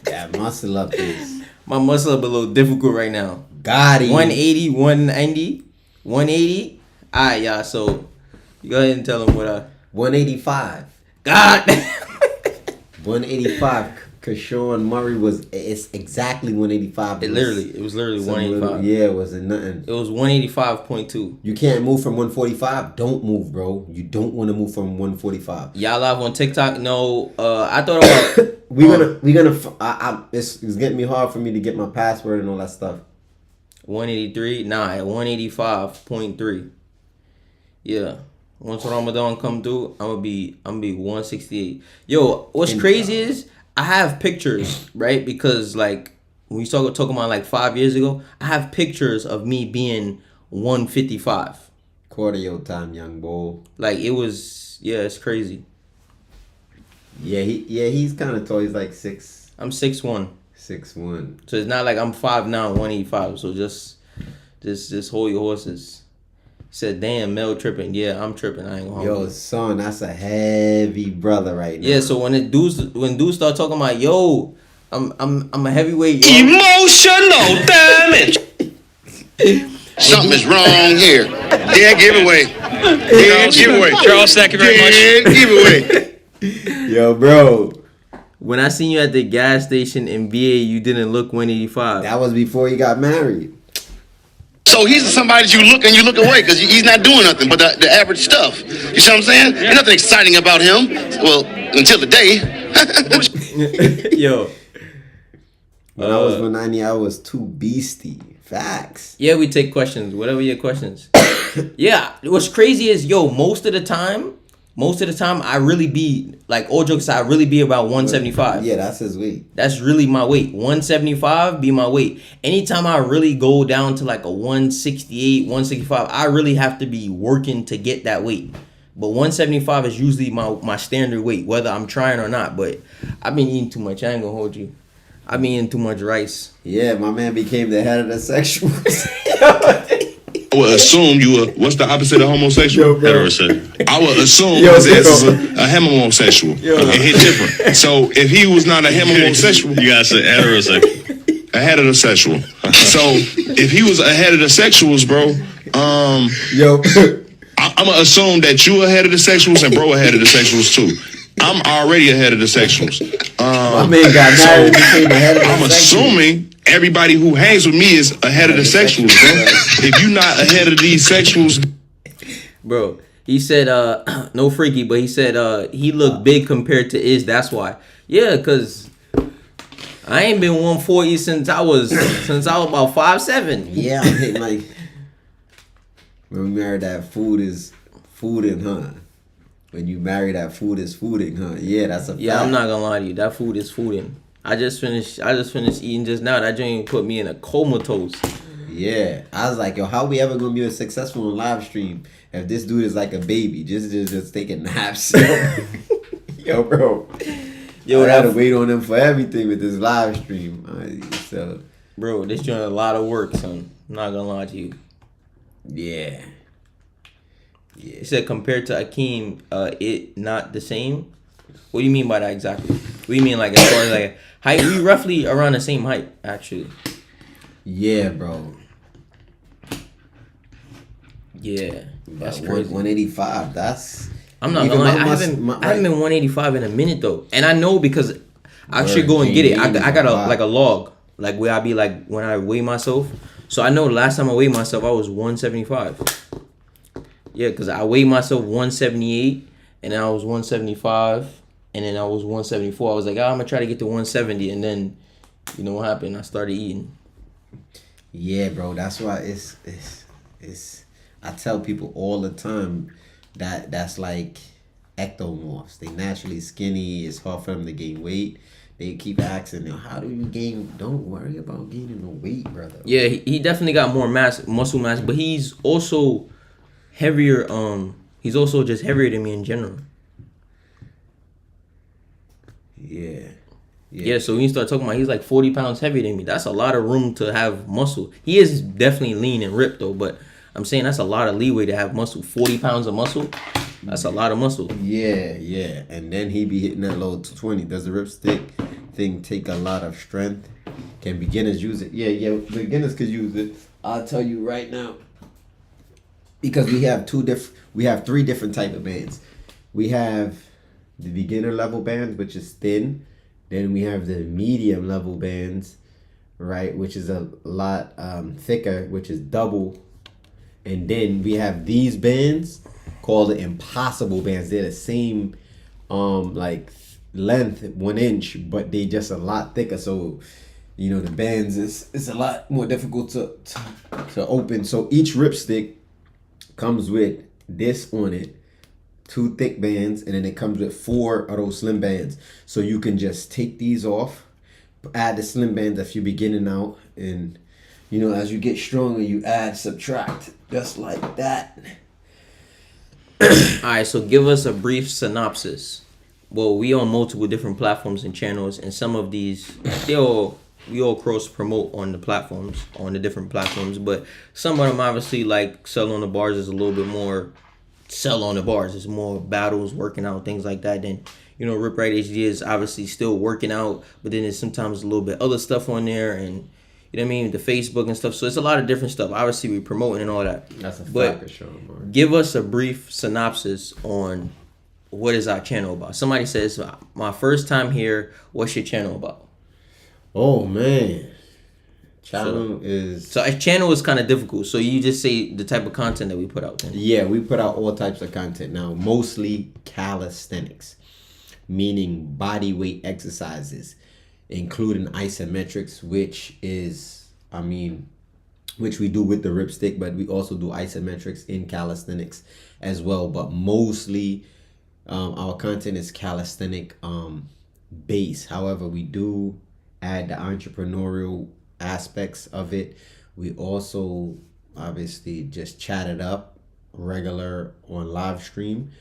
That muscle up is. My muscle up a little difficult right now. Got him. 180, 190, 180. Alright, y'all. So you go ahead and tell them what I 185. God. 185. Cause Sean Murray it's exactly 185. It was literally Some 185. little- yeah, it wasn't nothing. It was 185.2. You can't move from 145. Don't move, bro. You don't want to move from 145. Y'all live on TikTok? No. I thought about It's getting me hard for me to get my password and all that stuff. 183. Nah, at 185.3. Yeah. Once Ramadan come through, I'm gonna be 168. Yo, what's crazy is I have pictures, right? Because like when you talking about like 5 years ago, I have pictures of me being 155. Quarter your time, young boy. Like it was, yeah, it's crazy. He's kind of tall. He's like I'm 6'1". 6'1". So it's not like I'm 5'9", 185. So just hold your horses. Said, damn, Mel tripping. Yeah, I'm tripping. I ain't gonna hold Yo, you. son, that's a heavy brother right now. Yeah, so when dudes start talking about, yo, I'm a heavyweight. Yo. Emotional damage. Something's wrong here. Dead giveaway. Dead giveaway. Charles, thank you very much. Dead giveaway. Yo, bro, When I seen you at the gas station in VA, you didn't look 185. that was before you got married. So he's somebody that you look away because he's not doing nothing but the average stuff. You see what I'm saying? Ain't nothing exciting about him. Well, until the day. Yo. When I was 190, I was too beastie. Facts. Yeah, we take questions. Whatever your questions. Yeah. What's crazy is, yo, most of the time, I really be, like, all jokes aside, I really be about 175. Yeah, that's his weight. That's really my weight. 175 be my weight. Anytime I really go down to like a 168, 165, I really have to be working to get that weight. But 175 is usually my standard weight, whether I'm trying or not. But I've been eating too much. I ain't gonna hold you. I've been eating too much rice. Yeah, my man became the head of the sexuals. I would assume you were, what's the opposite of homosexual? Yo, bro. Heterosexual. I would assume Yo, his ass is bro. a homosexual. It hit different. So if he was not a homosexual, You gotta say heterosexual. a heterosexual. So if he was a heterosexuals, bro, Yo, I'm gonna assume that you ahead of the sexuals and bro ahead of the sexuals too. I'm already ahead of the sexuals. my man got married and became the head of the I'm sexuals. assuming everybody who hangs with me is ahead of the sexuals, bro. If you're not ahead of these sexuals, Bro, he said, no freaky, but he said he looked big compared to Iz. That's why. Yeah, because I ain't been 140 since I was about 5'7". Yeah, I mean, like, when we married, that food is fooding, huh? When you marry, that food is fooding, huh? Yeah, that's a fact. Yeah, I'm not gonna lie to you. That food is fooding. I just finished eating just now. That joint put me in a comatose. Yeah, I was like, yo, how we ever gonna be successful on live stream if this dude is like a baby, just taking naps? Yo, bro. Yo, I gotta wait on him for everything with this live stream. So, bro, this joint a lot of work, son. I'm not gonna lie to you. yeah. He said compared to Akeem, it not the same. What do you mean by that exactly? What do you mean like as far as like height? We roughly around the same height, actually. Yeah, bro. Yeah, that's That crazy. 185. That's. I'm not even gonna lie. my I mus- haven't my- been 185 in a minute though, and I know because I should Word, go and get it. I GD got is like a log, like where I be like when I weigh myself. So I know the last time I weighed myself, I was 175. Yeah, because I weighed myself 178, and then I was 175, and then I was 174. I was like, I'm gonna try to get to 170, and then, you know what happened? I started eating. Yeah, bro. That's why it's. I tell people all the time that's like ectomorphs. They naturally skinny. It's hard for them to gain weight. They keep asking them, how do you gain? Don't worry about gaining the weight, brother. Yeah, he definitely got more muscle mass, but he's also heavier. He's also just heavier than me in general. Yeah, so when you start talking about he's like 40 pounds heavier than me, that's a lot of room to have muscle. He is definitely lean and ripped though, but I'm saying that's a lot of leeway to have muscle. 40 pounds of muscle, that's a lot of muscle. Yeah. And then he be hitting that low 20. Does the ripstick thing take a lot of strength? Can beginners use it? Yeah, beginners could use it. I'll tell you right now. Because we have three different type of bands. We have the beginner level bands, which is thin. Then we have the medium level bands, right, which is a lot thicker, which is double. And then we have these bands called the impossible bands. They're the same like length, 1 inch, but they just a lot thicker. So, you know, the bands is a lot more difficult to open. So each ripstick comes with this on it. 2 thick bands, and then it comes with 4 of those slim bands. So you can just take these off, add the slim bands if you're beginning out, and you know, as you get stronger, you add, subtract, just like that. Alright, so give us a brief synopsis. Well, we on multiple different platforms and channels, and some of these we all cross promote on the platforms, on the different platforms, but some of them obviously, like Sell on the Bars, is a little bit more Sell on the Bars. It's more battles, working out, things like that. Then, you know, Rip Right HD is obviously still working out, but then there's sometimes a little bit other stuff on there, and you know what I mean, the Facebook and stuff. So it's a lot of different stuff. Obviously, we promoting and all that. That's a but fact, sure, Mark. Give us a brief synopsis on what is our channel about. Somebody says, my first time here, what's your channel about? Oh man. Channel is... So a channel is kind of difficult. So you just say the type of content that we put out then. Yeah, we put out all types of content now. Mostly calisthenics, meaning body weight exercises, including isometrics, which we do with the ripstick, but we also do isometrics in calisthenics as well. But mostly our content is calisthenic base. However, we do add the entrepreneurial aspects of it. We also obviously just chat it up regular on live stream.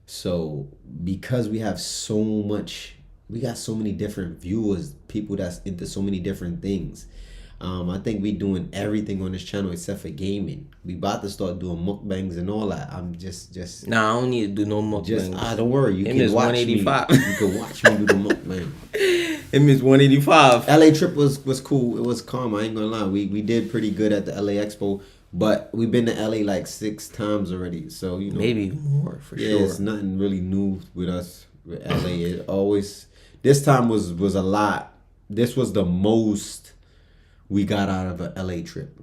So because we got so many different viewers, people that's into so many different things. I think we doing everything on this channel except for gaming. We about to start doing mukbangs and all that. I'm just Nah, I don't need to do no mukbangs. Don't worry. You can watch me. You can watch me do the mukbang. It is 185. LA trip was cool. It was calm. I ain't gonna lie. We did pretty good at the LA Expo, but we've been to LA like 6 times already. So you know, maybe more for sure. Yeah, it's nothing really new with us with LA. It always, this time was a lot. This was the most we got out of a LA trip.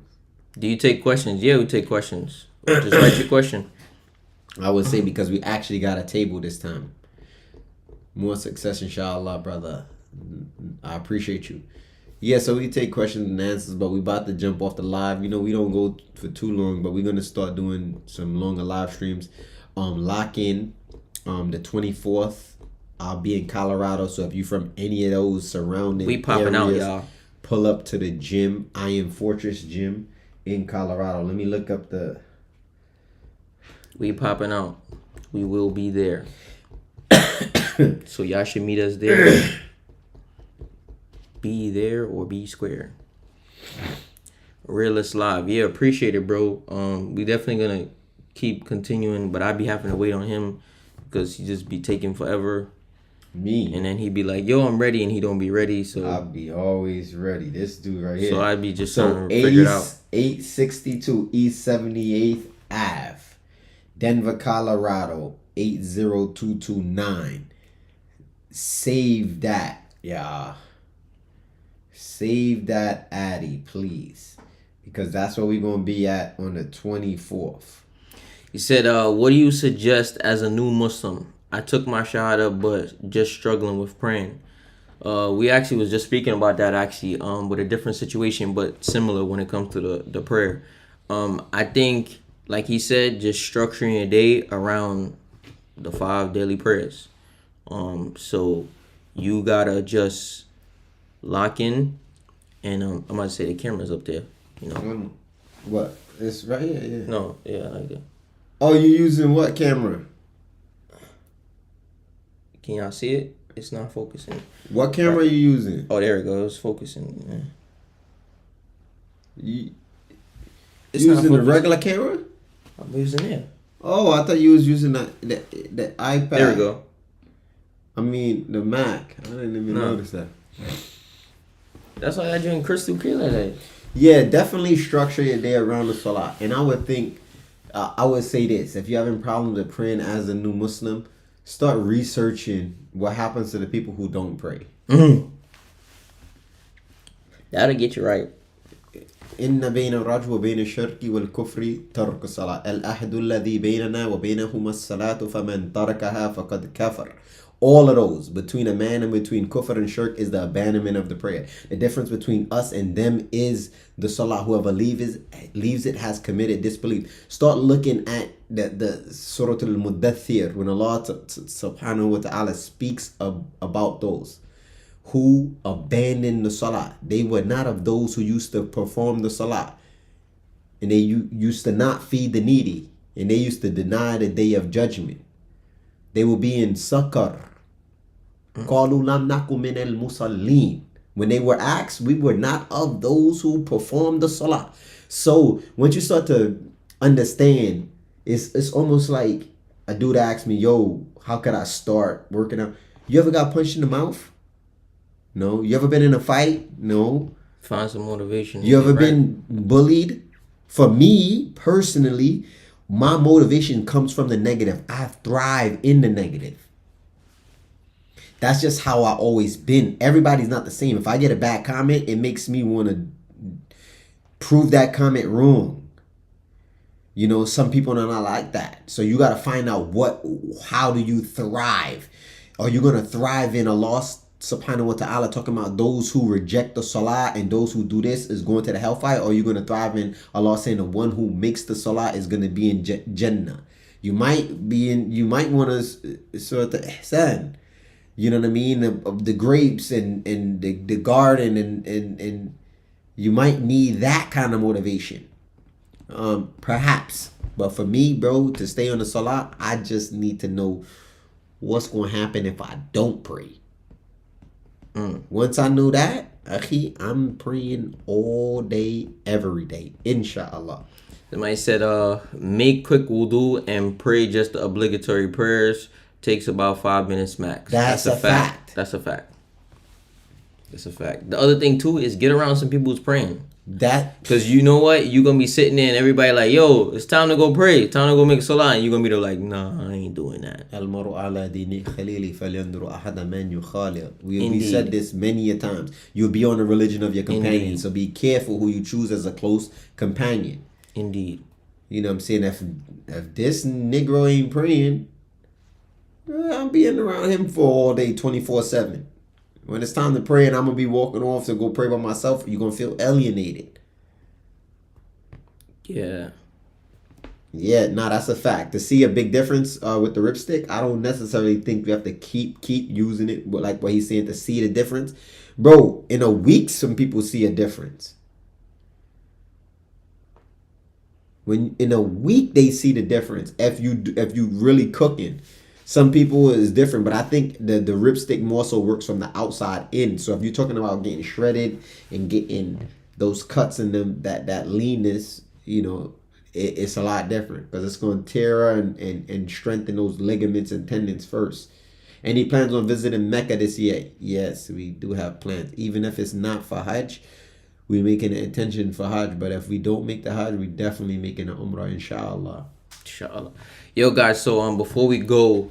Do you take questions? Yeah, we take questions. Just write your question. I would say because we actually got a table this time. More success, inshallah, brother. I appreciate you. Yeah, so we take questions and answers, but we about to jump off the live. You know, we don't go for too long, but we're gonna start doing some longer live streams. Lock in the 24th. I'll be in Colorado, so if you're from any of those surrounding we popping areas, out, y'all. Pull up to the gym, Iron Fortress Gym in Colorado. Let me look up the... We popping out. We will be there. So y'all should meet us there. Be there or be square. Realist Live. Yeah, appreciate it, bro. We definitely gonna keep continuing, but I be having to wait on him because he just be taking forever. Me. And then he'd be like, yo, I'm ready, and he don't be ready. So I'll be always ready. This dude right here. So I'd be just trying to figure it out. 862 East 78th Ave, Denver, Colorado, 80229. Save that, y'all. Save that Addy, please. Because that's where we're going to be at on the 24th. He said, what do you suggest as a new Muslim? I took my shahada, but just struggling with praying. We actually was just speaking about that with a different situation, but similar when it comes to the prayer. I think, like he said, just structuring your day around the 5 daily prayers. So you gotta just lock in, and I'm about to say the camera's up there. You know. What? It's right here. Yeah. No, yeah, like that. Oh, you using what camera? Can y'all see it? It's not focusing. What camera are you using? Oh, there it goes. Focusing. Yeah. It's using the regular camera? I'm using it. Oh, I thought you was using the iPad. There we go. I mean, the Mac. I didn't even notice that. That's why I drink crystal clear like that. Yeah, definitely structure your day around the salah. And I would think, I would say this. If you're having problems with praying as a new Muslim, start researching what happens to the people who don't pray. That'll get you right. إن بين الرجل وبين الشرك والكفر ترك الصلاة الأحد الذي بيننا وبينهما الصلاة فمن تركها فقد كفر. All of those, between a man and between kufr and shirk, is the abandonment of the prayer. The difference between us and them is the salah. Whoever leaves it has committed disbelief. Start looking at the Surah Al-Muddathir, when Allah subhanahu wa ta'ala speaks about those who abandoned the salah. They were not of those who used to perform the salah. And they used to not feed the needy. And they used to deny the day of judgment. They will be in Sakar. قَالُوا لَمْ نَكُ مِنَ الْمُصَلِّينَ. When they were asked, we were not of those who performed the salah. So once you start to understand, it's almost like a dude asked me, yo, how could I start working out? You ever got punched in the mouth? No. You ever been in a fight? No. Find some motivation. You ever been bullied? For me, personally, my motivation comes from the negative. I thrive in the negative. That's just how I always been. Everybody's not the same. If I get a bad comment, it makes me want to prove that comment wrong. You know, some people are not like that. So you got to find out how do you thrive? Are you going to thrive in Allah subhanahu wa ta'ala talking about those who reject the salah and those who do this is going to the hellfire? Or are you going to thrive in Allah saying the one who makes the salah is going to be in Jannah? You might want to sort of ihsan. You know what I mean? Of the grapes and the garden and you might need that kind of motivation. Perhaps. But for me, bro, to stay on the salah, I just need to know what's going to happen if I don't pray. Once I know that, I'm praying all day, every day, inshallah. Somebody said, make quick wudu and pray just the obligatory prayers. Takes about 5 minutes max. That's a fact. That's a fact. That's a fact. The other thing too is get around some people who's praying. Because you know what? You're going to be sitting there and everybody like, yo, it's time to go pray. It's time to go make salah. And you're going to be there like, nah, I ain't doing that. We said this many a times. You'll be on the religion of your companion. Indeed. So be careful who you choose as a close companion. Indeed. You know what I'm saying? If this Negro ain't praying, I'm being around him for all day 24/7. When it's time to pray and I'm going to be walking off to go pray by myself, you're going to feel alienated. Yeah. Yeah, that's a fact. To see a big difference with the ripstick, I don't necessarily think we have to keep using it. But like what he's saying, to see the difference. Bro, in a week, some people see a difference. When in a week, they see the difference. If you really cooking. Some people is different, but I think the ripstick more so works from the outside in. So if you're talking about getting shredded and getting those cuts and them that leanness, you know, it's a lot different because it's going to tear and strengthen those ligaments and tendons first. And he plans on visiting Mecca this year. Yes, we do have plans. Even if it's not for Hajj, we're making an intention for Hajj. But if we don't make the Hajj, we're definitely making an Umrah, inshallah. Inshallah. Yo, guys, so before we go,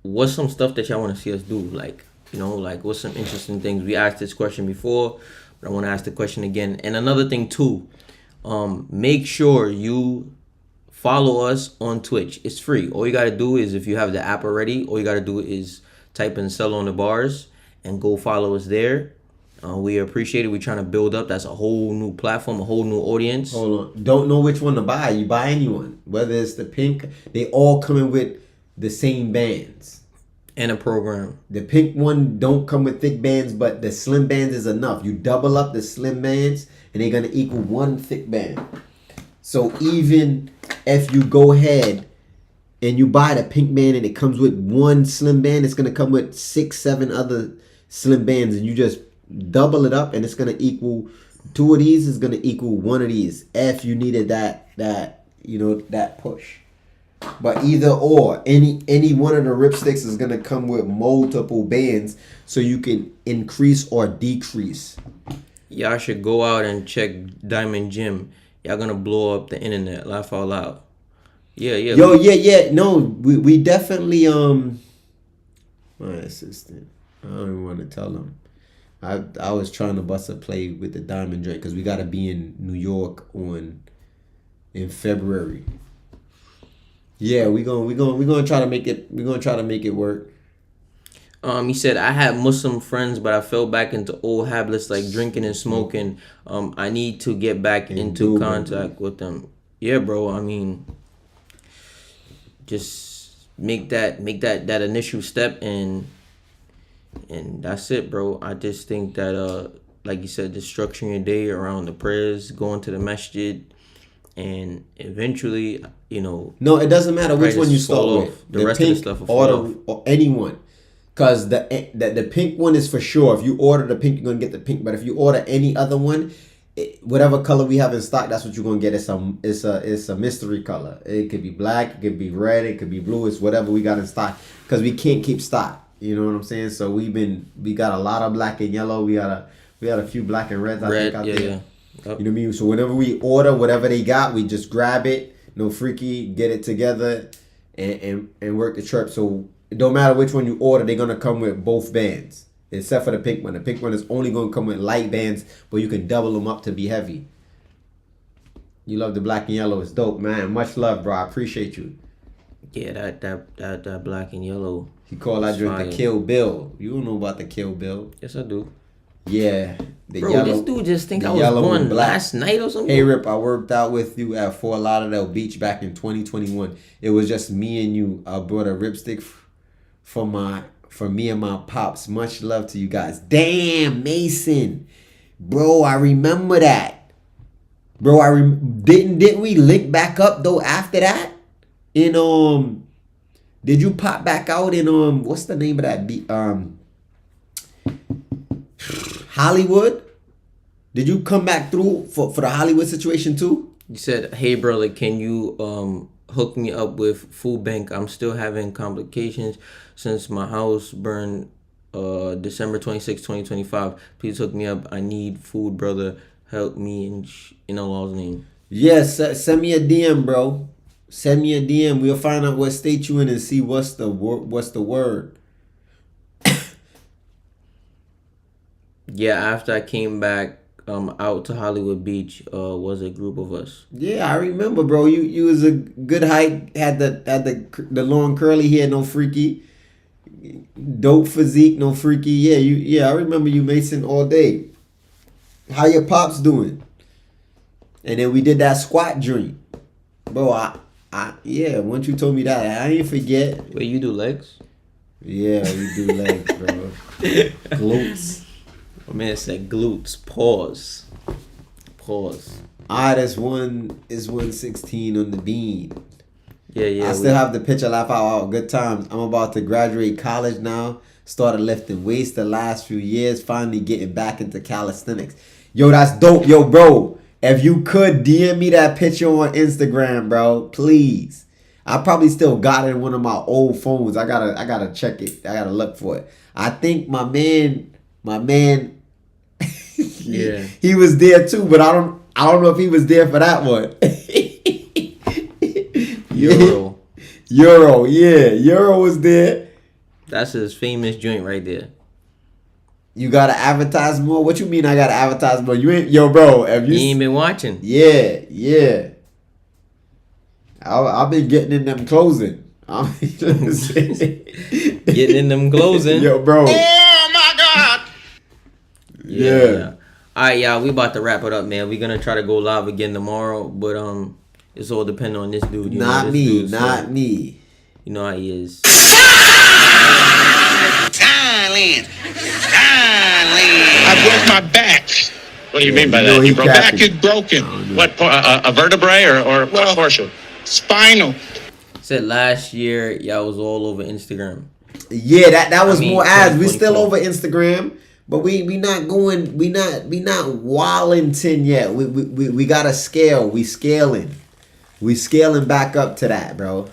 what's some stuff that y'all want to see us do? Like, you know, like what's some interesting things? We asked this question before, but I want to ask the question again. And another thing too, make sure you follow us on Twitch. It's free. All you gotta do is, if you have the app already, all you gotta do is type in Sell on the Bars and go follow us there. We appreciate it. We're trying to build up. That's a whole new platform, a whole new audience. Hold on. Don't know which one to buy. You buy anyone. Whether it's the pink, they all coming with the same bands. And a program. The pink one don't come with thick bands, but the slim bands is enough. You double up the slim bands and they're going to equal one thick band. So even if you go ahead and you buy the pink band and it comes with one slim band, it's going to come with 6, 7 other slim bands, and you just double it up and it's going to equal 2 of these is going to equal 1 of these if you needed that push. But either or, any one of the ripsticks is going to come with multiple bands so you can increase or decrease. Y'all should go out and check Diamond Gym. Y'all gonna blow up the internet. Laugh out loud. Yeah. Yeah. No, we definitely my assistant. I don't even want to tell him. I was trying to bust a play with the Diamond Drink because we gotta be in New York in February. Yeah, we gonna try to make it. We're gonna try to make it work. He said, I had Muslim friends, but I fell back into old habits like drinking and smoking. I need to get back into contact with them. Yeah, bro. I mean, just make that initial step, and that's it, bro. I just think that, like you said, just structuring your day around the prayers, going to the masjid, and eventually, No, it doesn't matter which one you start with. The rest of the stuff will fall off. Or anyone. Because the pink one is for sure. If you order the pink, you're going to get the pink. But if you order any other one, whatever color we have in stock, that's what you're going to get. It's a mystery color. It could be black, it could be red, it could be blue. It's whatever we got in stock. Because we can't keep stock. You know what I'm saying? So we got a lot of black and yellow. We had a few black and reds, I think, out there. Yeah. You know what I mean? So whenever we order whatever they got, we just grab it. No freaky, get it together, and work the trip. So it don't matter which one you order, they're going to come with both bands. Except for the pink one. The pink one is only going to come with light bands, but you can double them up to be heavy. You love the black and yellow. It's dope, man. Much love, bro. I appreciate you. Yeah, that black and yellow. He called that drink the Kill Bill. You don't know about the Kill Bill. Yes, I do. Yeah. Bro, yellow, this dude just think I was born last night or something. Hey, Rip, I worked out with you at Fort Lauderdale Beach back in 2021. It was just me and you. I brought a ripstick for me and my pops. Much love to you guys. Damn, Mason. Bro, I remember that. Bro, didn't we link back up though after that? Did you pop back out in what's the name of that Hollywood? Did you come back through for the Hollywood situation too? You said, hey brother, can you hook me up with food bank? I'm still having complications since my house burned December 26, 2025. Please hook me up. I need food, brother. Help me in Allah's name. Yes, send me a DM, bro. Send me a DM. We'll find out what state you in and see what's the word. Yeah, after I came back out to Hollywood Beach, was a group of us. Yeah, I remember, bro. You was a good height, had the long curly hair, no freaky, dope physique, no freaky. Yeah, I remember you, Mason, all day. How your pops doing? And then we did that squat dream, bro. Yeah. Once you told me that, I ain't forget. Wait, you do legs? Yeah, we do legs, bro. Glutes. My man said glutes. Pause. This one is 116 on the bean. Yeah. I still have the picture. Laugh out. Good times. I'm about to graduate college now. Started lifting weights the last few years. Finally getting back into calisthenics. Yo, that's dope. Yo, bro. If you could DM me that picture on Instagram, bro, please. I probably still got it in one of my old phones. I gotta check it. I gotta look for it. I think my man. Yeah, he was there too, but I don't know if he was there for that one. Euro, yeah, Euro was there. That's his famous joint right there. You gotta advertise more. What you mean? I gotta advertise more? You ain't, yo, bro. If you ain't been watching. Yeah. I've been getting in them closing. Getting in them closing. Yo, bro. Oh my God! Yeah. All right, y'all. We about to wrap it up, man. We're gonna try to go live again tomorrow, but it's all depending on this dude. You know, Not this me. dude, so, Not me. You know how he is. Thailand. I broke my back. What do you mean by You know that? he Your back capping. is broken. What, a vertebrae or what portion? Spinal. Said last year y'all was all over Instagram. Yeah, that was I mean, more ads. We still 2024. over Instagram, but we not going. We not Wallington yet. We got to scale. We scaling. We scaling back up to that, bro.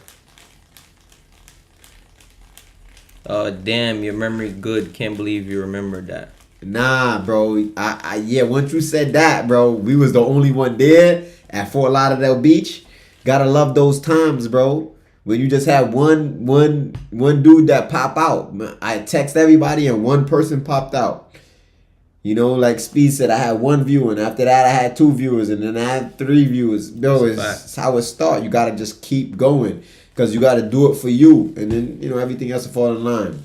Damn, your memory good. Can't believe you remembered that. Nah, bro. I yeah. Once you said that, bro, we was the only one there at Fort Lauderdale Beach. Gotta love those times, bro. When you just had one dude that pop out. I text everybody and one person popped out. You know, like Speed said, I had one viewer, and after that I had 2 viewers, and then I had 3 viewers. Bro, it's how it start. You gotta just keep going, because you gotta do it for you, and then you know everything else will fall in line.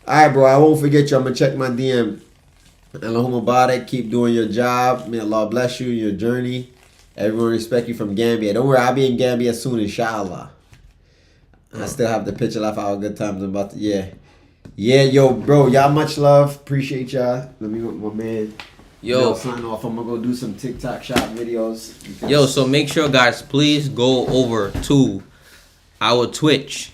Alright, bro, I won't forget you. I'm gonna check my DM. Allahumma barak, keep doing your job. May Allah bless you in your journey. Everyone respect you from Gambia. Don't worry, I'll be in Gambia soon, inshallah. I still have the picture life our good times. I'm about to, yeah, yo, bro, y'all much love. Appreciate y'all. Let me with my man. Yo, sign off. I'm gonna go do some TikTok shop videos. Yo, so make sure, guys, please go over to our Twitch.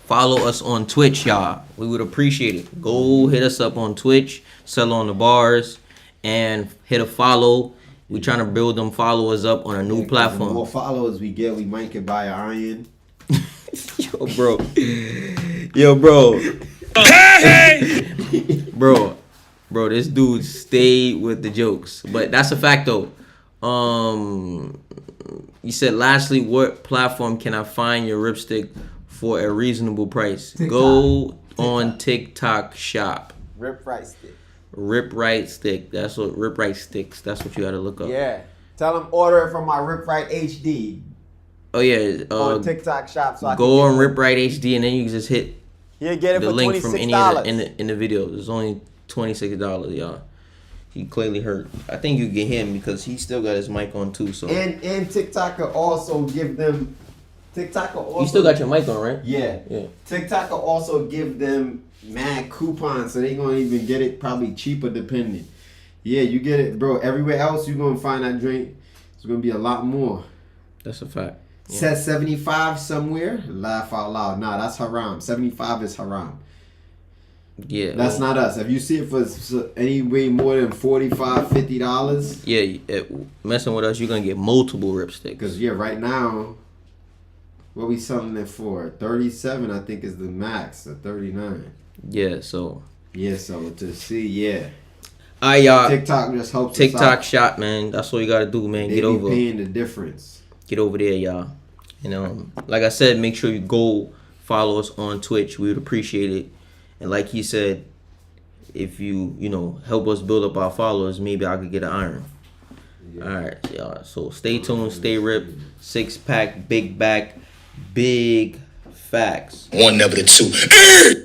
Follow us on Twitch, y'all. We would appreciate it. Go hit us up on Twitch, Sell on the Bars, and hit a follow. We trying to build them followers up on a new platform. The more followers we get, we might could buy an iron. Yo, bro. Yo, bro. Bro, this dude stayed with the jokes. But that's a fact, though. You said, lastly, what platform can I find your ripstick for a reasonable price? TikTok. Go on TikTok shop. Rip right stick. Rip Right Stick. That's what Rip Right Sticks. That's what you gotta look up. Yeah. Tell them order it from my Rip Right HD Oh yeah. on TikTok shop. So I Go can on Rip Right HD and then you can just hit He'll get it the for link $26. from any of in the video. It's only $26, y'all. He clearly hurt. I think you get him because he still got his mic on too. So And TikTok will also give them. TikTok will also. you still got your mic on, right? Yeah. Yeah. TikTok will also give them mad coupons, so they gonna even get it probably cheaper depending. Yeah, you get it, bro. Everywhere else you gonna find that drink, it's gonna be a lot more. That's a fact. Yeah. Says 75 somewhere. Laugh out loud. Nah, that's haram. 75 is haram. Yeah. That's not us. If you see it for any way more than $45, $50, Yeah, messing with us, you're gonna get multiple ripsticks. because yeah, right now, what we selling it for? 37, I think, is the max. Or 39. Yeah. So. Yeah, so to see, yeah. Alright, y'all. TikTok just helps us TikTok out. shop, man. That's what you gotta do, man. They Get be over. paying the difference. Get over there, y'all. And like I said, make sure you go follow us on Twitch. We would appreciate it. And like he said, if you help us build up our followers, maybe I could get an iron. Yeah. All right, y'all. So stay tuned, stay ripped. 6-pack, big back, big facts. One, never the two.